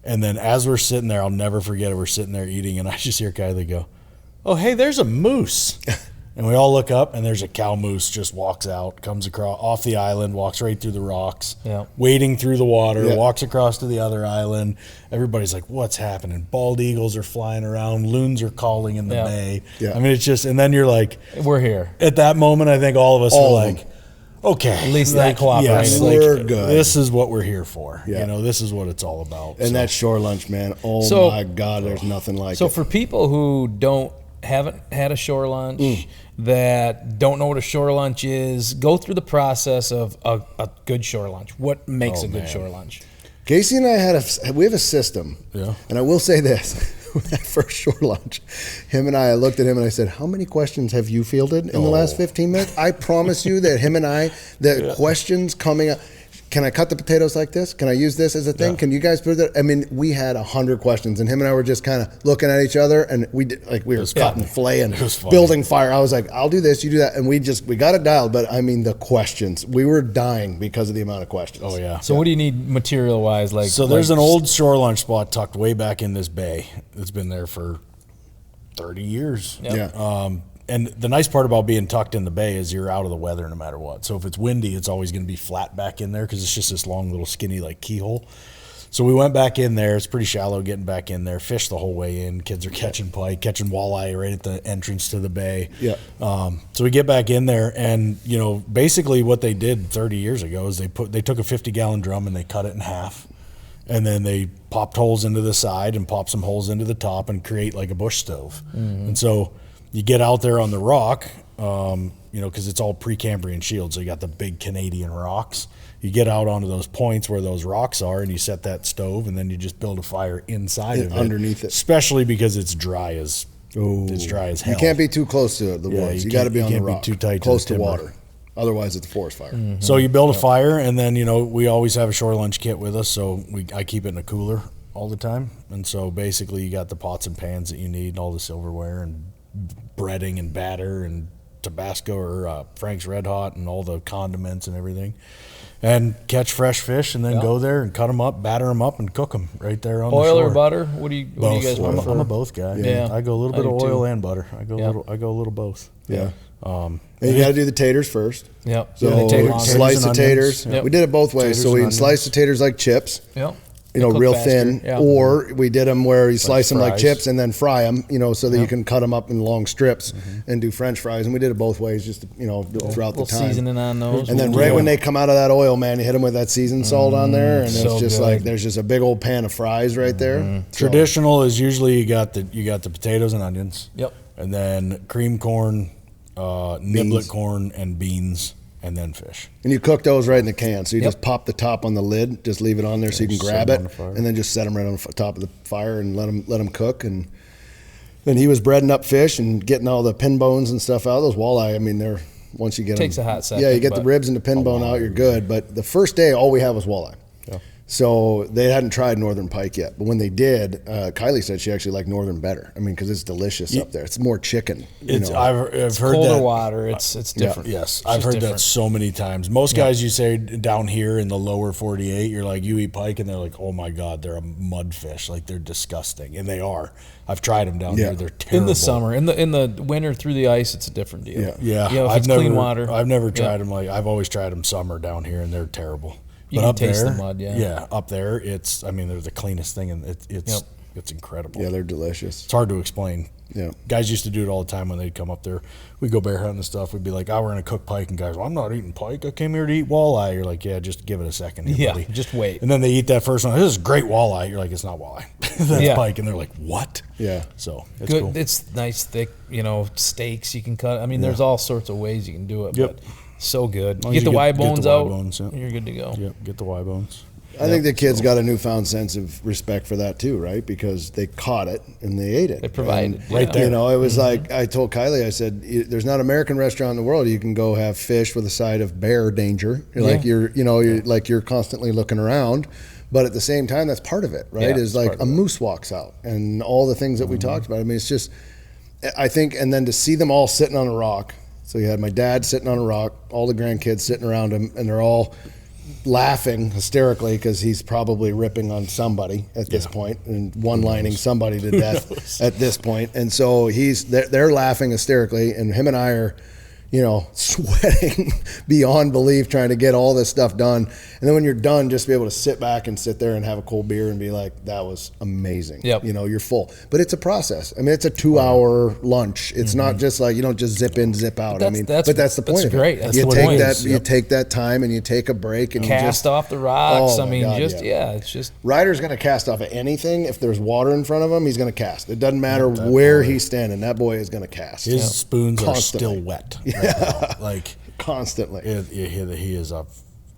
And then as we're sitting there, I'll never forget it, we're sitting there eating, and I just hear Kylie go, oh, hey, there's a moose. And we all look up, and there's a cow moose just walks out, comes across off the island, walks right through the rocks, wading through the water, walks across to the other island. Everybody's like, what's happening? Bald eagles are flying around. Loons are calling in the bay. Yeah. I mean, it's just, and then you're like, we're here. At that moment, I think all of us were like, okay. At least they cooperated. Yes, we're good. This is what we're here for. Yeah. You know, this is what it's all about. And that shore lunch, man, my God, there's nothing like it. So for people who haven't had a shore lunch, that don't know what a shore lunch is, go through the process of a good shore lunch. What makes a good shore lunch? Casey and I we have a system. Yeah. And I will say this. That first shore lunch, I looked at him and I said, how many questions have you fielded in the last 15 minutes? I promise you that him and I, the questions coming up, can I cut the potatoes like this? Can I use this as a thing? Yeah. Can you guys put that? I mean, we had 100 questions, and him and I were just kind of looking at each other, and we were cutting, filleting, building fire. I was like, I'll do this, you do that, and we got it dialed. But I mean, the questions, we were dying because of the amount of questions. Oh yeah. So what do you need material wise? There's an old shore lunch spot tucked way back in this bay. It's been there for 30 years. Yep. Yeah. And the nice part about being tucked in the bay is you're out of the weather no matter what. So if it's windy, it's always going to be flat back in there because it's just this long little skinny like keyhole. So we went back in there. It's pretty shallow getting back in there. Fished the whole way in. Kids are catching pike, catching walleye right at the entrance to the bay. Yeah. So we get back in there, and basically what they did 30 years ago is they took a 50-gallon drum and they cut it in half, and then they popped holes into the side and popped some holes into the top and create like a bush stove. And so you get out there on the rock, because it's all Precambrian shield, so you got the big Canadian rocks. You get out onto those points where those rocks are, and you set that stove, and then you just build a fire inside of it. Underneath it. Especially because it's dry as hell. You can't be too close to the woods. You got to be on the rock, too tight close to to water. Otherwise, it's a forest fire. So you build a fire, and then we always have a shore lunch kit with us, so I keep it in a cooler all the time. And so basically, you got the pots and pans that you need, and all the silverware, and breading and batter, and Tabasco or Frank's Red Hot, and all the condiments and everything. And catch fresh fish, and then go there and cut them up, batter them up, and cook them right there on the shore. Oil or butter? What do you guys prefer? I'm a both guy. Yeah. I go a little bit of oil and butter. I go a little both. Yeah. And you got to do the taters first. Yep. So slice the taters. Yep. We did it both ways. So we sliced the taters like chips. Yep. Real faster. thin, Yeah. or we did them where you slice them like fries. chips and then fry them, so that you can cut them up in long strips and do French fries. And we did it both ways, just throughout the time. Seasoning on those. And then when they come out of that oil, man, you hit them with that seasoned salt on there, and so it's just good. like there's just a big old pan of fries right there. So- Traditional is usually you got the potatoes and onions. Yep. And then cream corn, niblet corn, and beans, and then fish. And you cook those right in the can. So you just pop the top on the lid, just leave it on there so you can grab it, and then just set them right on the top of the fire and let them cook. And then he was breading up fish and getting all the pin bones and stuff out. Those walleye, I mean, they're once you get Takes them, a hot second. yeah, you get the ribs and the pin bone out, you're good. But the first day, all we had was walleye. Yeah. So they hadn't tried northern pike yet, but when they did, Kylie said she actually liked northern better. I mean, because it's delicious up there. It's more chicken. I've heard colder that. water. It's different. Yes, It's I've just heard different. that so many times. Most guys, you say down here in the lower 48, you're like, you eat pike, and they're like, oh my God, they're a mudfish. Like, they're disgusting. And they are. I've tried them down here. They're terrible. In the summer, in the winter through the ice, it's a different deal. Yeah. Yeah. If it's clean water. I've never tried them. I've always tried them summer down here, and they're terrible. You But can up taste there, the mud, yeah. Yeah, up there, they're the cleanest thing, and it's incredible. Yeah, they're delicious. It's hard to explain. Yeah. Guys used to do it all the time when they'd come up there. We'd go bear hunting and stuff. We'd be like, we're going to cook pike. And guys, well, I'm not eating pike. I came here to eat walleye. You're like, yeah, just give it a second here, buddy. Just wait. And then they eat that first one. This is great walleye. You're like, it's not walleye. That's pike. And they're like, what? Yeah. So it's Good. cool. It's nice, thick, steaks you can cut. I mean, there's all sorts of ways you can do it. Yep. But so good. long Get as the you Y get the bones Y out. bones, yeah. You're good to go. Yep, get the Y bones. I think the kids got a newfound sense of respect for that too, right? Because they caught it and they ate it. They provided. And, right there. it was like I told Kylie, I said, "There's not an American restaurant in the world you can go have fish with a side of bear danger. You're constantly looking around." But at the same time, that's part of it, right? Yeah, is like a moose walks out and all the things that we talked about. I mean, it's just, I think, and then to see them all sitting on a rock. So you had my dad sitting on a rock, all the grandkids sitting around him, and they're all laughing hysterically because he's probably ripping on somebody at this point and one-lining somebody to death at this point. And so they're laughing hysterically, and him and I are, sweating beyond belief trying to get all this stuff done. And then when you're done, just be able to sit back and sit there and have a cold beer and be like, that was amazing. Yep. You're full. But it's a process. I mean, it's a 2-hour lunch. It's not just like, you don't just zip in, zip out. That's That's the point of it. great. That's you the take point. that, you take that time and you take a break and Cast you just off the rocks. Oh, I my mean, God, it's just. Ryder's going to cast off of anything. If there's water in front of him, he's going to cast. It doesn't matter where he's standing. That boy is going to cast. His spoons Constantly. are still wet right now. Like, constantly. he is a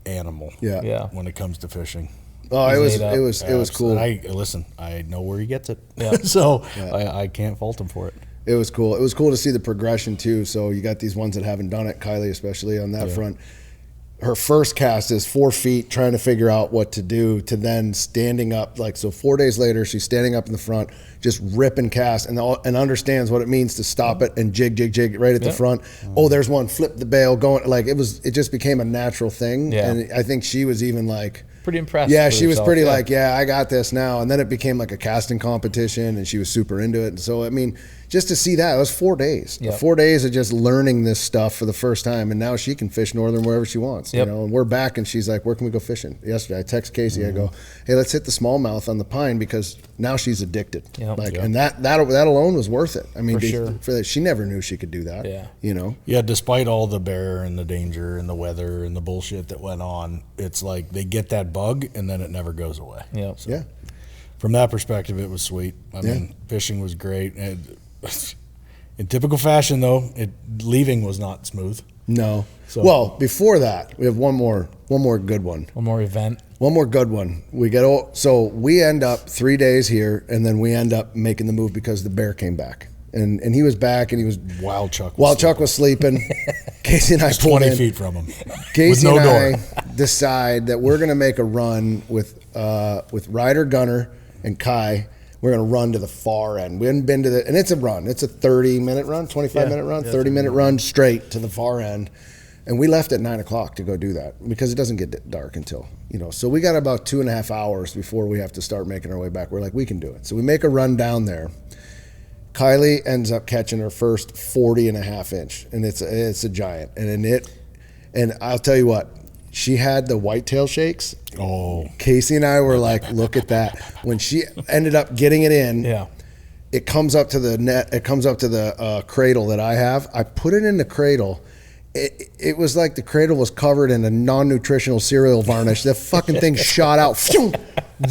animal. Yeah. When it comes to fishing. Oh, it made up. was cool. And I know where he gets it. Yeah. So I can't fault him for it. It was cool. It was cool to see the progression too. So you got these ones that haven't done it, Kylie especially on that front. Her first cast is 4 feet trying to figure out what to do to then standing up. 4 days later, she's standing up in the front, just ripping cast and understands what it means to stop it and jig right at the front. Oh, there's one, flip the bail going. It just became a natural thing. Yeah. And I think she was even like, Pretty impressed. yeah, with she was herself. pretty I got this now. And then it became like a casting competition and she was super into it. And so, I mean, just to see that, it was 4 days. Yep. 4 days of just learning this stuff for the first time, and now she can fish northern wherever she wants. Yep. You know, and we're back, and she's like, "Where can we go fishing?" Yesterday, I text Casey. I go, "Hey, let's hit the smallmouth on the Pine because now she's addicted." Yep. Like, Yep. and that alone was worth it. I mean, For sure. for that, she never knew she could do that. Yeah. You know. Yeah, despite all the bear and the danger and the weather and the bullshit that went on, it's like they get that bug and then it never goes away. Yep. Yeah. From that perspective, it was sweet. I mean, fishing was great. And in typical fashion, though, leaving was not smooth. No. So- Well, before that, we have one more good one. One more event. One more good one. So we end up 3 days here, and then we end up making the move because the bear came back, and he was back, and he was Wild Chuck. Chuck was sleeping. Casey and I pulled 20 in. feet from him. Casey with no and door. I decide that we're going to make a run with Ryder, Gunner, and Kai. We're going to run to the far end. We hadn't been to and it's a run. It's a 30-minute run, 25-minute run, 30-minute run straight to the far end. And we left at 9 o'clock to go do that because it doesn't get dark until, so we got about 2.5 hours before we have to start making our way back. We're like, we can do it. So we make a run down there. Kylie ends up catching her first 40.5 inch, and it's a giant. And I'll tell you what, she had the whitetail shakes. Oh. Casey and I were like, look at that. When she ended up getting it in, it comes up to the net. It comes up to the cradle that I have. I put it in the cradle. It was like the cradle was covered in a non-nutritional cereal varnish. The fucking thing shot out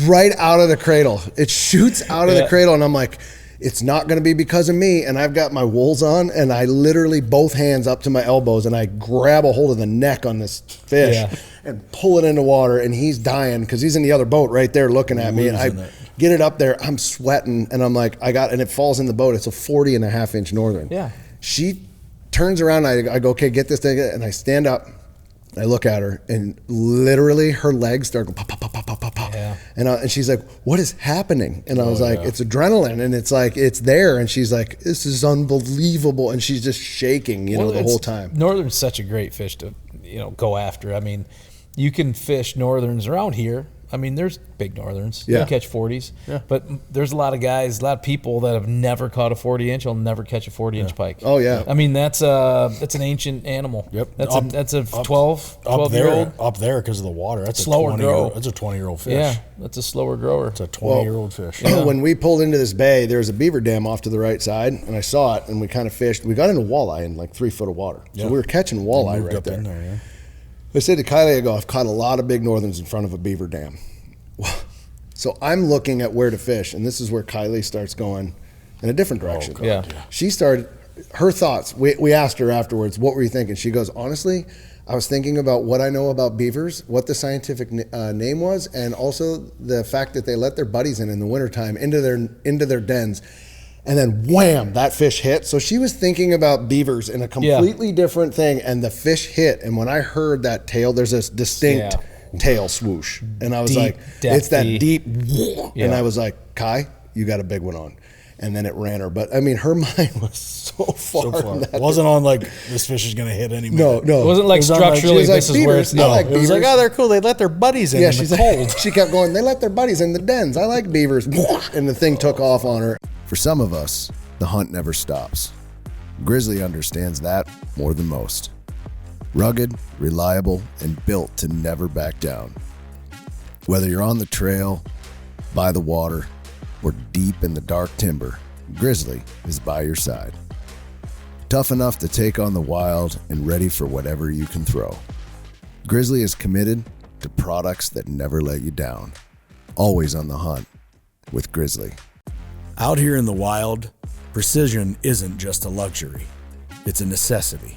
right out of the cradle. It shoots out of the cradle, and I'm like, it's not going to be because of me. And I've got my wools on, and I literally both hands up to my elbows, and I grab a hold of the neck on this fish and pull it into water, and he's dying because he's in the other boat right there looking at me. And I get it up there, I'm sweating, and I'm like, and it falls in the boat. It's a 40.5 inch northern. Yeah. She turns around, I go, okay, get this thing, and I stand up. I look at her, and literally her legs start going pop, pop, pop, pop, pop, pop, pop. Yeah. And she's like, what is happening? And I was like, it's adrenaline, and it's like, it's there. And she's like, this is unbelievable. And she's just shaking, the whole time. Northern's such a great fish to, go after. I mean, you can fish northerns around here. I mean, there's big northerns. You can catch 40s. Yeah. But there's a lot of people that have never caught a 40 inch. Will never catch a 40 inch pike. Oh yeah. I mean, that's an ancient animal. Yep. That's a 12-year-old. Up there because of the water. That's slower grow. That's a 20-year-old fish. Yeah, that's a slower grower. It's a 20-year-old fish. When we pulled into this bay, there was a beaver dam off to the right side, and I saw it, and we kind of fished. We got into walleye in like 3 foot of water. So we were catching walleye right there. In there, yeah. I said to Kylie, I've caught a lot of big northerns in front of a beaver dam. So I'm looking at where to fish, and this is where Kylie starts going in a different direction. God, yeah. She started, her thoughts, we asked her afterwards, what were you thinking? She goes, honestly, I was thinking about what I know about beavers, what the scientific name was, and also the fact that they let their buddies in the wintertime into their dens. And then wham, that fish hit. So she was thinking about beavers in a completely different thing, and the fish hit. And when I heard that tail, there's this distinct tail swoosh, and I was like, it's that deep, and I was like, Kai, you got a big one on. And then it ran her, but I mean, her mind was so far. It wasn't on like this fish is going to hit any minute. No, it wasn't like structurally this is where it's no. It was like, they're cool. They let their buddies in. Yeah, she's cold. She kept going. They let their buddies in the dens. I like beavers, and the thing took off on her. For some of us, the hunt never stops. Grizzly understands that more than most. Rugged, reliable, and built to never back down. Whether you're on the trail, by the water, or deep in the dark timber, Grizzly is by your side. Tough enough to take on the wild and ready for whatever you can throw. Grizzly is committed to products that never let you down. Always on the hunt with Grizzly. Out here in the wild, precision isn't just a luxury, it's a necessity.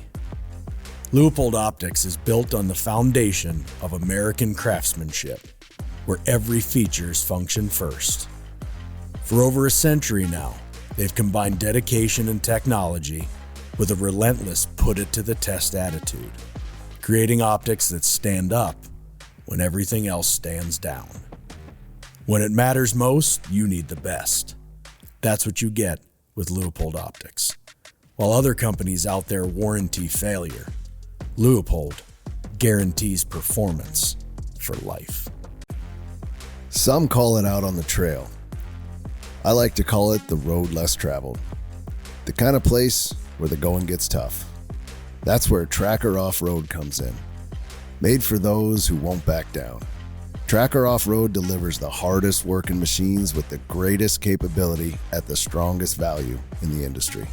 Leupold Optics is built on the foundation of American craftsmanship, where every features function first. For over a century now, they've combined dedication and technology with a relentless put-it-to-the-test attitude, creating optics that stand up when everything else stands down. When it matters most, you need the best. That's what you get with Leupold Optics. While other companies out there warranty failure, Leupold guarantees performance for life. Some call it out on the trail. I like to call it the road less traveled. the kind of place where the going gets tough. That's where Tracker Off-Road comes in. Made for those who won't back down. Tracker Off-Road delivers the hardest working machines with the greatest capability at the strongest value in the industry.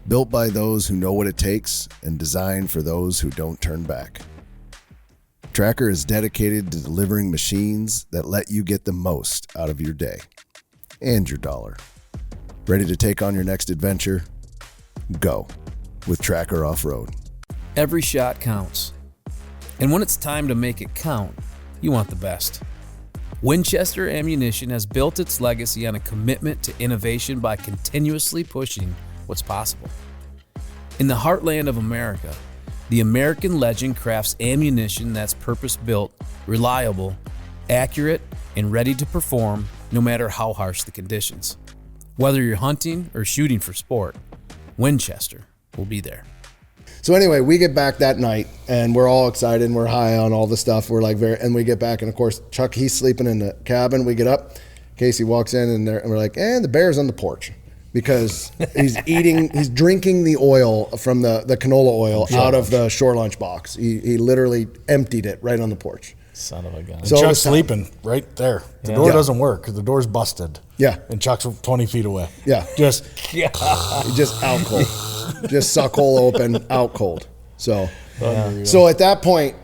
Built by those who know what it takes and designed for those who don't turn back. Tracker is dedicated to delivering machines that let you get the most out of your day and your dollar. Ready to take on your next adventure? Go with Tracker Off-Road. Every shot counts. And when it's time to make it count, you want the best. Winchester Ammunition has built its legacy on a commitment to innovation by continuously pushing what's possible. In the heartland of America, the American legend crafts ammunition that's purpose-built, reliable, accurate, and ready to perform no matter how harsh the conditions. Whether you're hunting or shooting for sport, Winchester will be there. So anyway, we get back that night and we're all excited and we're high on all the stuff. We're like and we get back and of course Chuck, he's sleeping in the cabin. We get up, Casey walks in and we're like, the bear's on the porch because he's drinking the oil from the canola oil out of the shore lunch box. He literally emptied it right on the porch. Son of a gun. So Chuck's sleeping right there. The door doesn't work because the door's busted. Yeah. And Chuck's 20 feet away. Yeah. Just out cold. Just suck hole open, out cold. So at that point,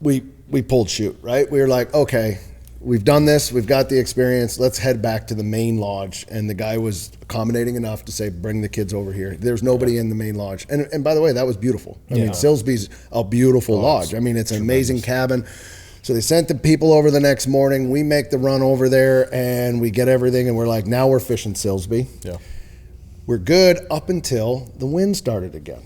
we pulled shoot, right? We were like, okay, we've done this. We've got the experience. Let's head back to the main lodge. And the guy was accommodating enough to say, bring the kids over here. There's nobody in the main lodge. And by the way, that was beautiful. I mean, Silsby's a beautiful lodge. I mean, it's an amazing cabin. So they sent the people over the next morning. We make the run over there and we get everything. And we're like, now we're fishing Silsby. Yeah. We're good up until the wind started again.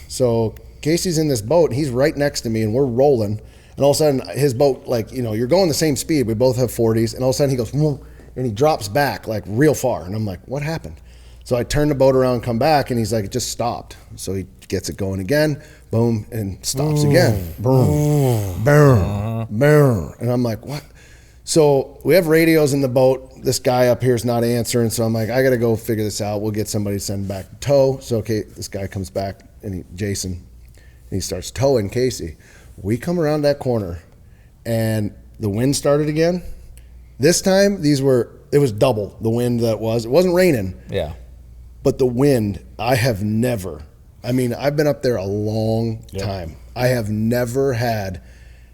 So Casey's in this boat and he's right next to me and we're rolling. And all of a sudden his boat, you're going the same speed. We both have 40s. And all of a sudden he goes, whoa, and he drops back like real far. And I'm like, what happened? So I turn the boat around, come back, and he's like, it just stopped. So he gets it going again, boom, and stops again. Boom, boom, boom. And I'm like, what? So we have radios in the boat. This guy up here is not answering. So I'm like, I got to go figure this out. We'll get somebody to send back tow. So, okay, this guy comes back, and Jason, and he starts towing Casey. We come around that corner, and the wind started again. This time, it was double the wind that was. It wasn't raining. Yeah. But the wind, I've been up there a long time. I have never had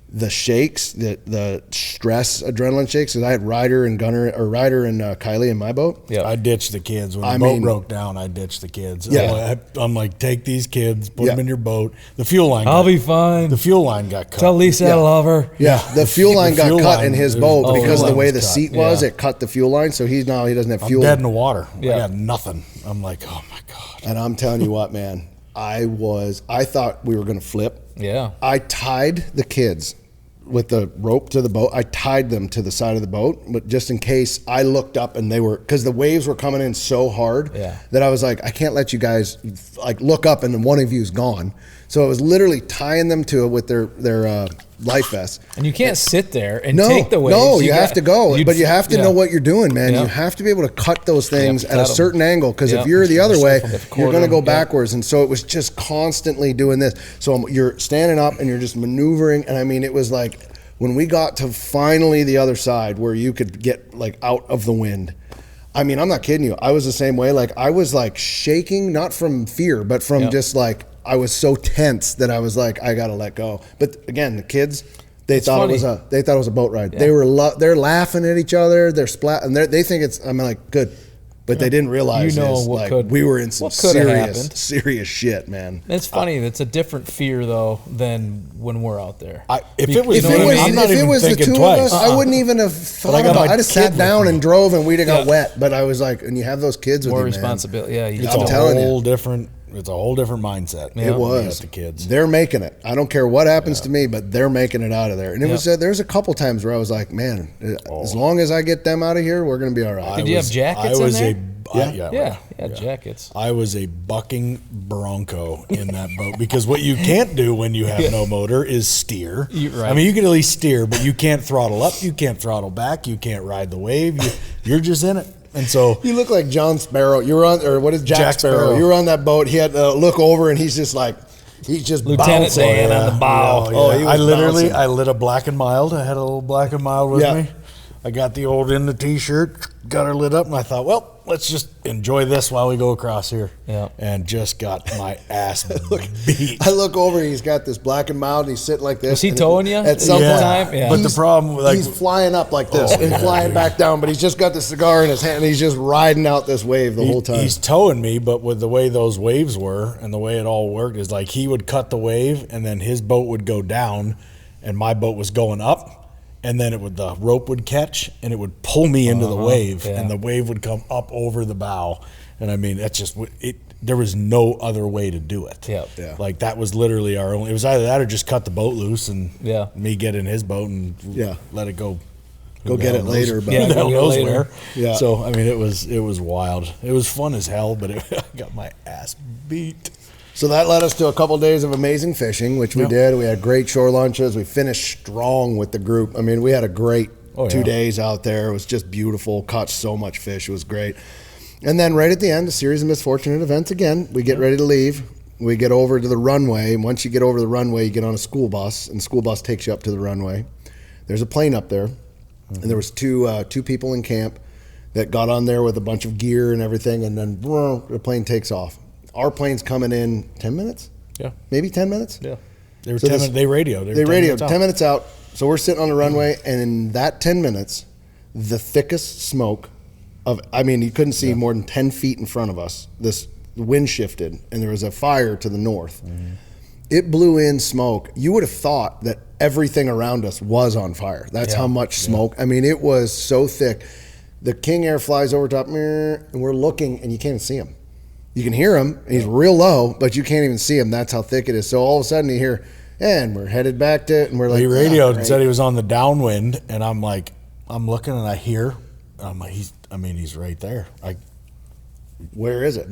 the shakes, the stress adrenaline shakes. Cause I had Ryder and Kylie in my boat. Yeah, I ditched the kids when the boat broke down. I ditched the kids. Yeah, I'm like, take these kids, put them in your boat. The fuel line. I'll be fine. The fuel line got cut. Tell Lisa I love her. Yeah, the fuel line got cut in his boat because of the way the seat was. It cut the fuel line, so he doesn't have fuel. I'm dead in the water. Yeah. I got nothing. I'm like, oh my god. And I'm telling you what, man, I thought we were gonna flip. Yeah. I tied the kids with the rope to the boat. I tied them to the side of the boat, but just in case I looked up and because the waves were coming in so hard that I was like, I can't let you guys look up and then one of you's gone. So I was literally tying them to it with their life vests. And you can't sit there and take the waves. No, you have to go, but you have to know what you're doing, man. You have to be able to cut those things at a certain angle, because if you're the other way, you're going to go backwards. And so it was just constantly doing this. So you're standing up and you're just maneuvering. And I mean, it was like when we got to finally the other side where you could get out of the wind. I mean, I'm not kidding you. I was the same way. I was shaking, not from fear, but from just I was so tense that I was like, I gotta let go. But again, the kids, they thought it was a boat ride. Yeah. They're laughing at each other. They're and they think it's. I'm like, good, but they didn't realize we were in some serious shit, man. It's funny. It's a different fear though than when we're out there. If it was the two of us, I wouldn't even have thought about it. I just sat down and drove, and we'd have got wet. But I was like, and you have those kids with you, man. More responsibility. Yeah, it's a whole different mindset. Yeah. It was. The kids. They're making it. I don't care what happens to me, but they're making it out of there. And it was there's a couple times where I was like, man, as long as I get them out of here, we're going to be all right. Did you have jackets in there? Jackets. I was a bucking bronco in that boat, because what you can't do when you have no motor is steer. I mean, you can at least steer, but you can't throttle up, you can't throttle back, you can't ride the wave. You're just in it. And so you look like John Sparrow. You were on, or what is Jack Sparrow? You were on that boat. He had to look over, and he's just Lieutenant bouncing. Dan on the bow. I lit a Black and Mild. I had a little Black and Mild with me. I got the old in the t-shirt, got her lit up, and I thought, well, let's just enjoy this while we go across here. Yeah. And just got my ass beat. I look over, and he's got this Black and Mild, and he's sitting like this. Was he towing you at some time? Yeah. But the problem, he's flying up like this and flying back down, but he's just got the cigar in his hand, and he's just riding out this wave the whole time. He's towing me, but with the way those waves were and the way it all worked is like he would cut the wave, and then his boat would go down, and my boat was going up. And then the rope would catch, and it would pull me into the wave, and the wave would come up over the bow. And I mean, that's just it. There was no other way to do it. Yeah. Like that was literally our only. It was either that or just cut the boat loose and me get in his boat and let it go. Go get it later, but who the hell knows where. Yeah. So I mean, it was wild. It was fun as hell, but I got my ass beat. So that led us to a couple days of amazing fishing, which we did. We had great shore lunches. We finished strong with the group. I mean, we had a great 2 days out there. It was just beautiful. Caught so much fish. It was great. And then right at the end, a series of misfortunate events again. We get ready to leave. We get over to the runway. And once you get over the runway, you get on a school bus, and the school bus takes you up to the runway. There's a plane up there, and there was two people in camp that got on there with a bunch of gear and everything, and then the plane takes off. Our plane's coming in 10 minutes? Yeah. Maybe 10 minutes? Yeah. They radioed. They radioed 10 minutes out. So we're sitting on the runway, and in that 10 minutes, the thickest smoke you couldn't see more than 10 feet in front of us. The wind shifted, and there was a fire to the north. Mm-hmm. It blew in smoke. You would have thought that everything around us was on fire. That's how much smoke. I mean, it was so thick. The King Air flies over top, and we're looking, and you can't even see him. You can hear him. He's real low, but you can't even see him. That's how thick it is. So all of a sudden you hear, and we're headed back to it, and we're like, he radioed and said he was on the downwind, and I'm like, I'm looking and I hear, I'm like, he's right there. Where is it?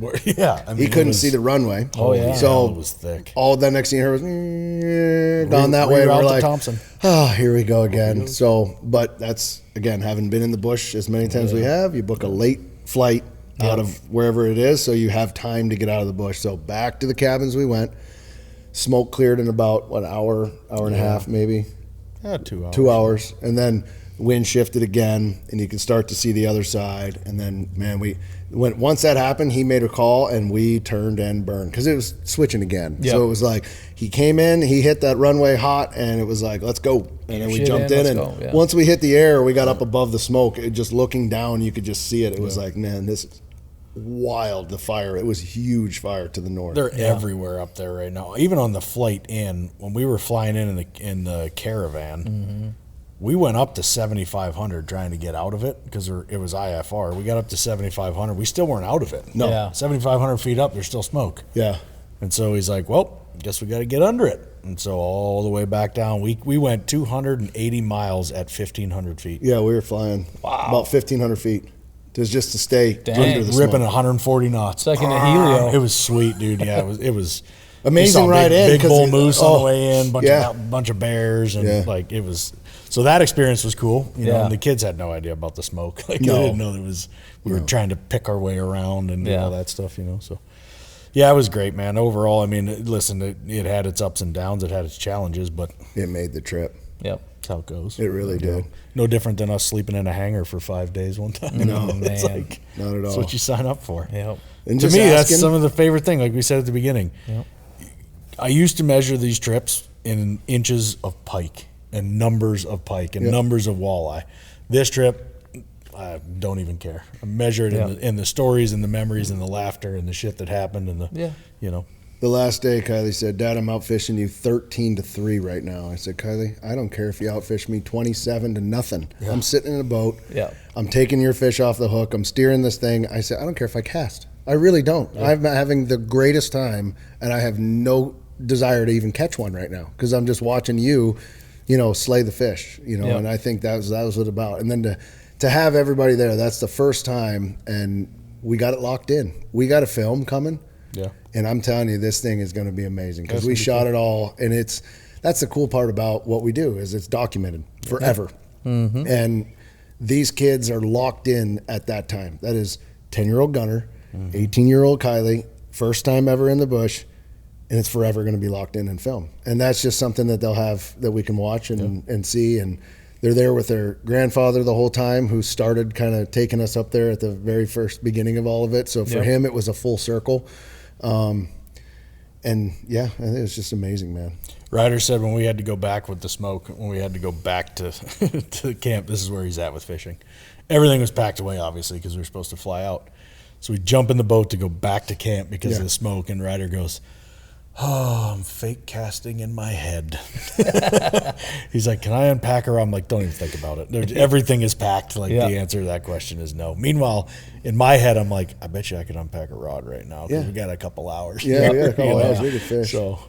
He couldn't see the runway. Oh yeah, so it was thick. All the next thing you heard was gone that way. We're like, Thompson. Oh, here we go again. So, but that's again, having been in the bush as many times as we have, you book a late flight out of wherever it is, so you have time to get out of the bush. So back to the cabins we went. Smoke cleared in about hour and a half, maybe. 2 hours. 2 hours, and then wind shifted again, and you can start to see the other side. And then, man, once that happened, he made a call, and we turned and burned because it was switching again. Yep. So it was like he came in, he hit that runway hot, and it was like, let's go. And then we jumped in, and once we hit the air, we got up above the smoke. Just looking down, you could just see it. It was like, man, this is wild. The fire, it was huge fire to the north. They're everywhere up there right now. Even on the flight in, when we were flying in the caravan, we went up to 7,500 trying to get out of it because it was IFR. We got up to 7,500. We still weren't out of it. No, 7,500 feet up, there's still smoke. Yeah, and so he's like, well, guess we got to get under it. And so all the way back down, we went 280 miles at 1,500 feet. Yeah, we were flying about 1,500 feet. Just to stay under the smoke. Ripping 140 knots. Second to Helio. It was sweet, dude. Yeah, it was amazing ride in. Big bull moose on the way in, bunch of bears, and it was. So that experience was cool, you know. And the kids had no idea about the smoke. They didn't know we were trying to pick our way around and all that stuff, you know. So yeah, it was great, man. Overall, I mean, listen, it had its ups and downs, it had its challenges, but it made the trip. Yep. That's how it goes. It really did. No different than us sleeping in a hangar for 5 days one time. No, man. It's like, not at all. That's what you sign up for. Yep. And to me, that's some of the favorite thing, like we said at the beginning. Yep. I used to measure these trips in inches of pike and numbers of pike and numbers of walleye. This trip, I don't even care. I measure it in the stories and the memories and the laughter and the shit that happened and you know. The last day, Kylie said, Dad, I'm out fishing you 13-3 right now. I said, Kylie, I don't care if you outfish me 27-0. Yeah. I'm sitting in a boat. Yeah. I'm taking your fish off the hook. I'm steering this thing. I said, I don't care if I cast. I really don't. Yeah. I'm having the greatest time, and I have no desire to even catch one right now because I'm just watching you, slay the fish, and I think that was what it was about. And then to have everybody there, that's the first time, and we got it locked in. We got a film coming. Yeah. And I'm telling you, this thing is going to be amazing because we shot it all, and that's the cool part about what we do is it's documented forever. Mm-hmm. And these kids are locked in at that time. That is 10-year-old Gunner, 18-year-old Kylie, first time ever in the bush, and it's forever going to be locked in and film. And that's just something that they'll have that we can watch and see. And they're there with their grandfather the whole time, who started kind of taking us up there at the very first beginning of all of it. So for him, it was a full circle. And yeah, I think it was just amazing, man. Ryder said when we had to go back with the smoke, when we had to go back to to camp, this is where he's at with fishing. Everything was packed away, obviously, because we were supposed to fly out. So we jump in the boat to go back to camp because of the smoke, and Ryder goes, "Oh, I'm fake casting in my head." He's like, "Can I unpack her?" I'm like, "Don't even think about it. Everything is packed." Like the answer to that question is no. Meanwhile, in my head, I'm like, "I bet you I could unpack a rod right now because we got a couple hours." Yeah, we got a couple hours. We could fish. So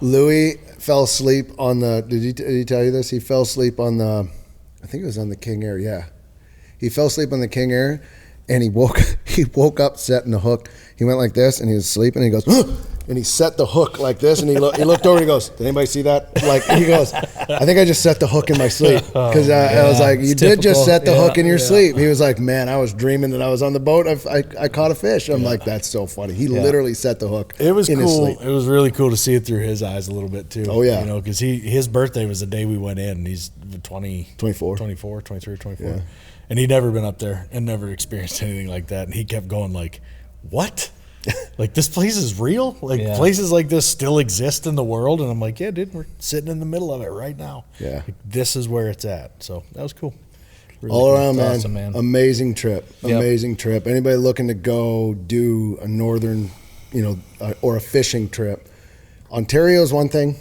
Louis fell asleep on the. Did he tell you this? He fell asleep on the. I think it was on the King Air. Yeah, he fell asleep on the King Air, and he woke up setting the hook. He went like this, and he was sleeping. And he goes. And he set the hook like this, and he looked over and he goes, "Did anybody see that?" Like, he goes, "I think I just set the hook in my sleep." Because I was like, "You did just set the hook in your sleep." He was like, "Man, I was dreaming that I was on the boat. I caught a fish." I'm like, "That's so funny." He literally set the hook. It was in cool. his sleep. It was really cool to see it through his eyes a little bit too. Oh, yeah. You know, because his birthday was the day we went in. He's 24. Yeah. And he'd never been up there and never experienced anything like that. And he kept going like, "What?" Like, this place is real? Like, places like this still exist in the world? And I'm like, "Yeah, dude, we're sitting in the middle of it right now. Yeah. Like, this is where it's at." So that was cool. Really All cool. around, man. Awesome, man. Amazing trip. Amazing trip. Anybody looking to go do a northern, or a fishing trip, Ontario's one thing.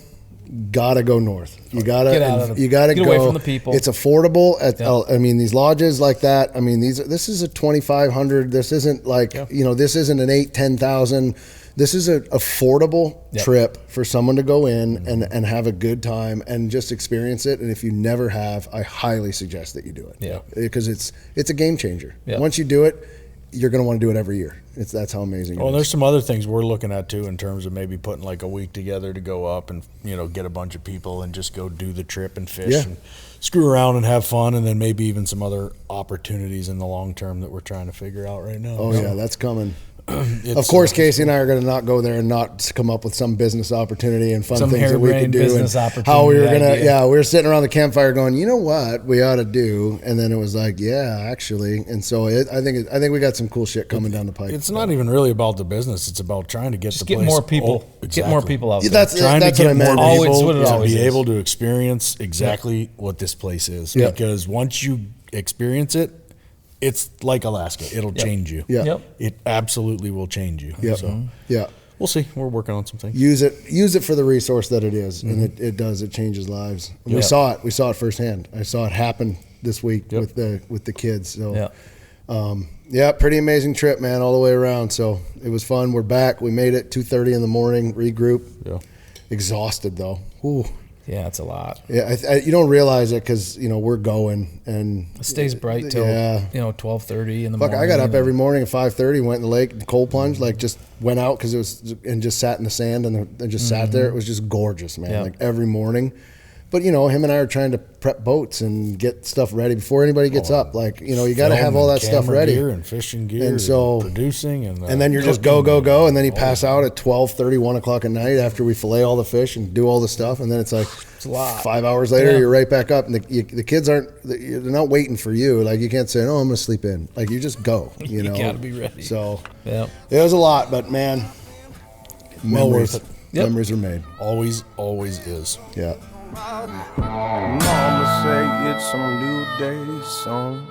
Gotta go north. You gotta get go away from the people. It's affordable. I mean, these lodges like that. I mean, this is a 2,500. This isn't like this isn't an 8,000-10,000. This is an affordable trip for someone to go in and have a good time and just experience it. And if you never have, I highly suggest that you do it. Yeah, because it's a game changer. Yeah. Once you do it, you're going to want to do it every year. That's how amazing it is. There's some other things we're looking at too, in terms of maybe putting like a week together to go up and get a bunch of people and just go do the trip and fish and screw around and have fun, and then maybe even some other opportunities in the long term that we're trying to figure out right now. Oh yeah, that's coming. Of course, Casey and I are going to not go there and not come up with some business opportunity and fun things that we could do. And how we were going to, we were sitting around the campfire going, "You know what we ought to do?" And then it was like, yeah, actually. And so I think we got some cool shit coming down the pipe. It's not even really about the business. It's about trying to get just the place. More people. Get more people out there. That's what I meant. Always to be able to experience exactly what this place is. Yeah. Because once you experience it, it's like Alaska. It'll change you. Yeah. Yep. It absolutely will change you. Yep. So yeah. We'll see. We're working on some things. Use it for the resource that it is, and it does. It changes lives. And we saw it. We saw it firsthand. I saw it happen this week with the kids. So, pretty amazing trip, man, all the way around. So it was fun. We're back. We made it 2:30 in the morning. Regroup. Yeah. Exhausted though. Ooh. Yeah, it's a lot. Yeah, you don't realize it because we're going and it stays bright till 12:30 in the morning. I got up every morning at 5:30, went in the lake, cold plunge, like just went out because it was and just sat in the sand and just sat there. It was just gorgeous, man. Like every morning. But him and I are trying to prep boats and get stuff ready before anybody gets up. Like you got to have all that stuff ready. Gear and fishing gear, and so producing, and then you're just go, and then you pass out at 12:30, 1 o'clock at night after we fillet all the fish and do all the stuff, and then it's like it's a lot. 5 hours later, you're right back up, and the kids they're not waiting for you. Like you can't say, "No, I'm gonna sleep in." Like you just go. You gotta be ready. So it was a lot, but man, well worth it. Memories are made. Always is. Yeah. Mama say it's a new day, son.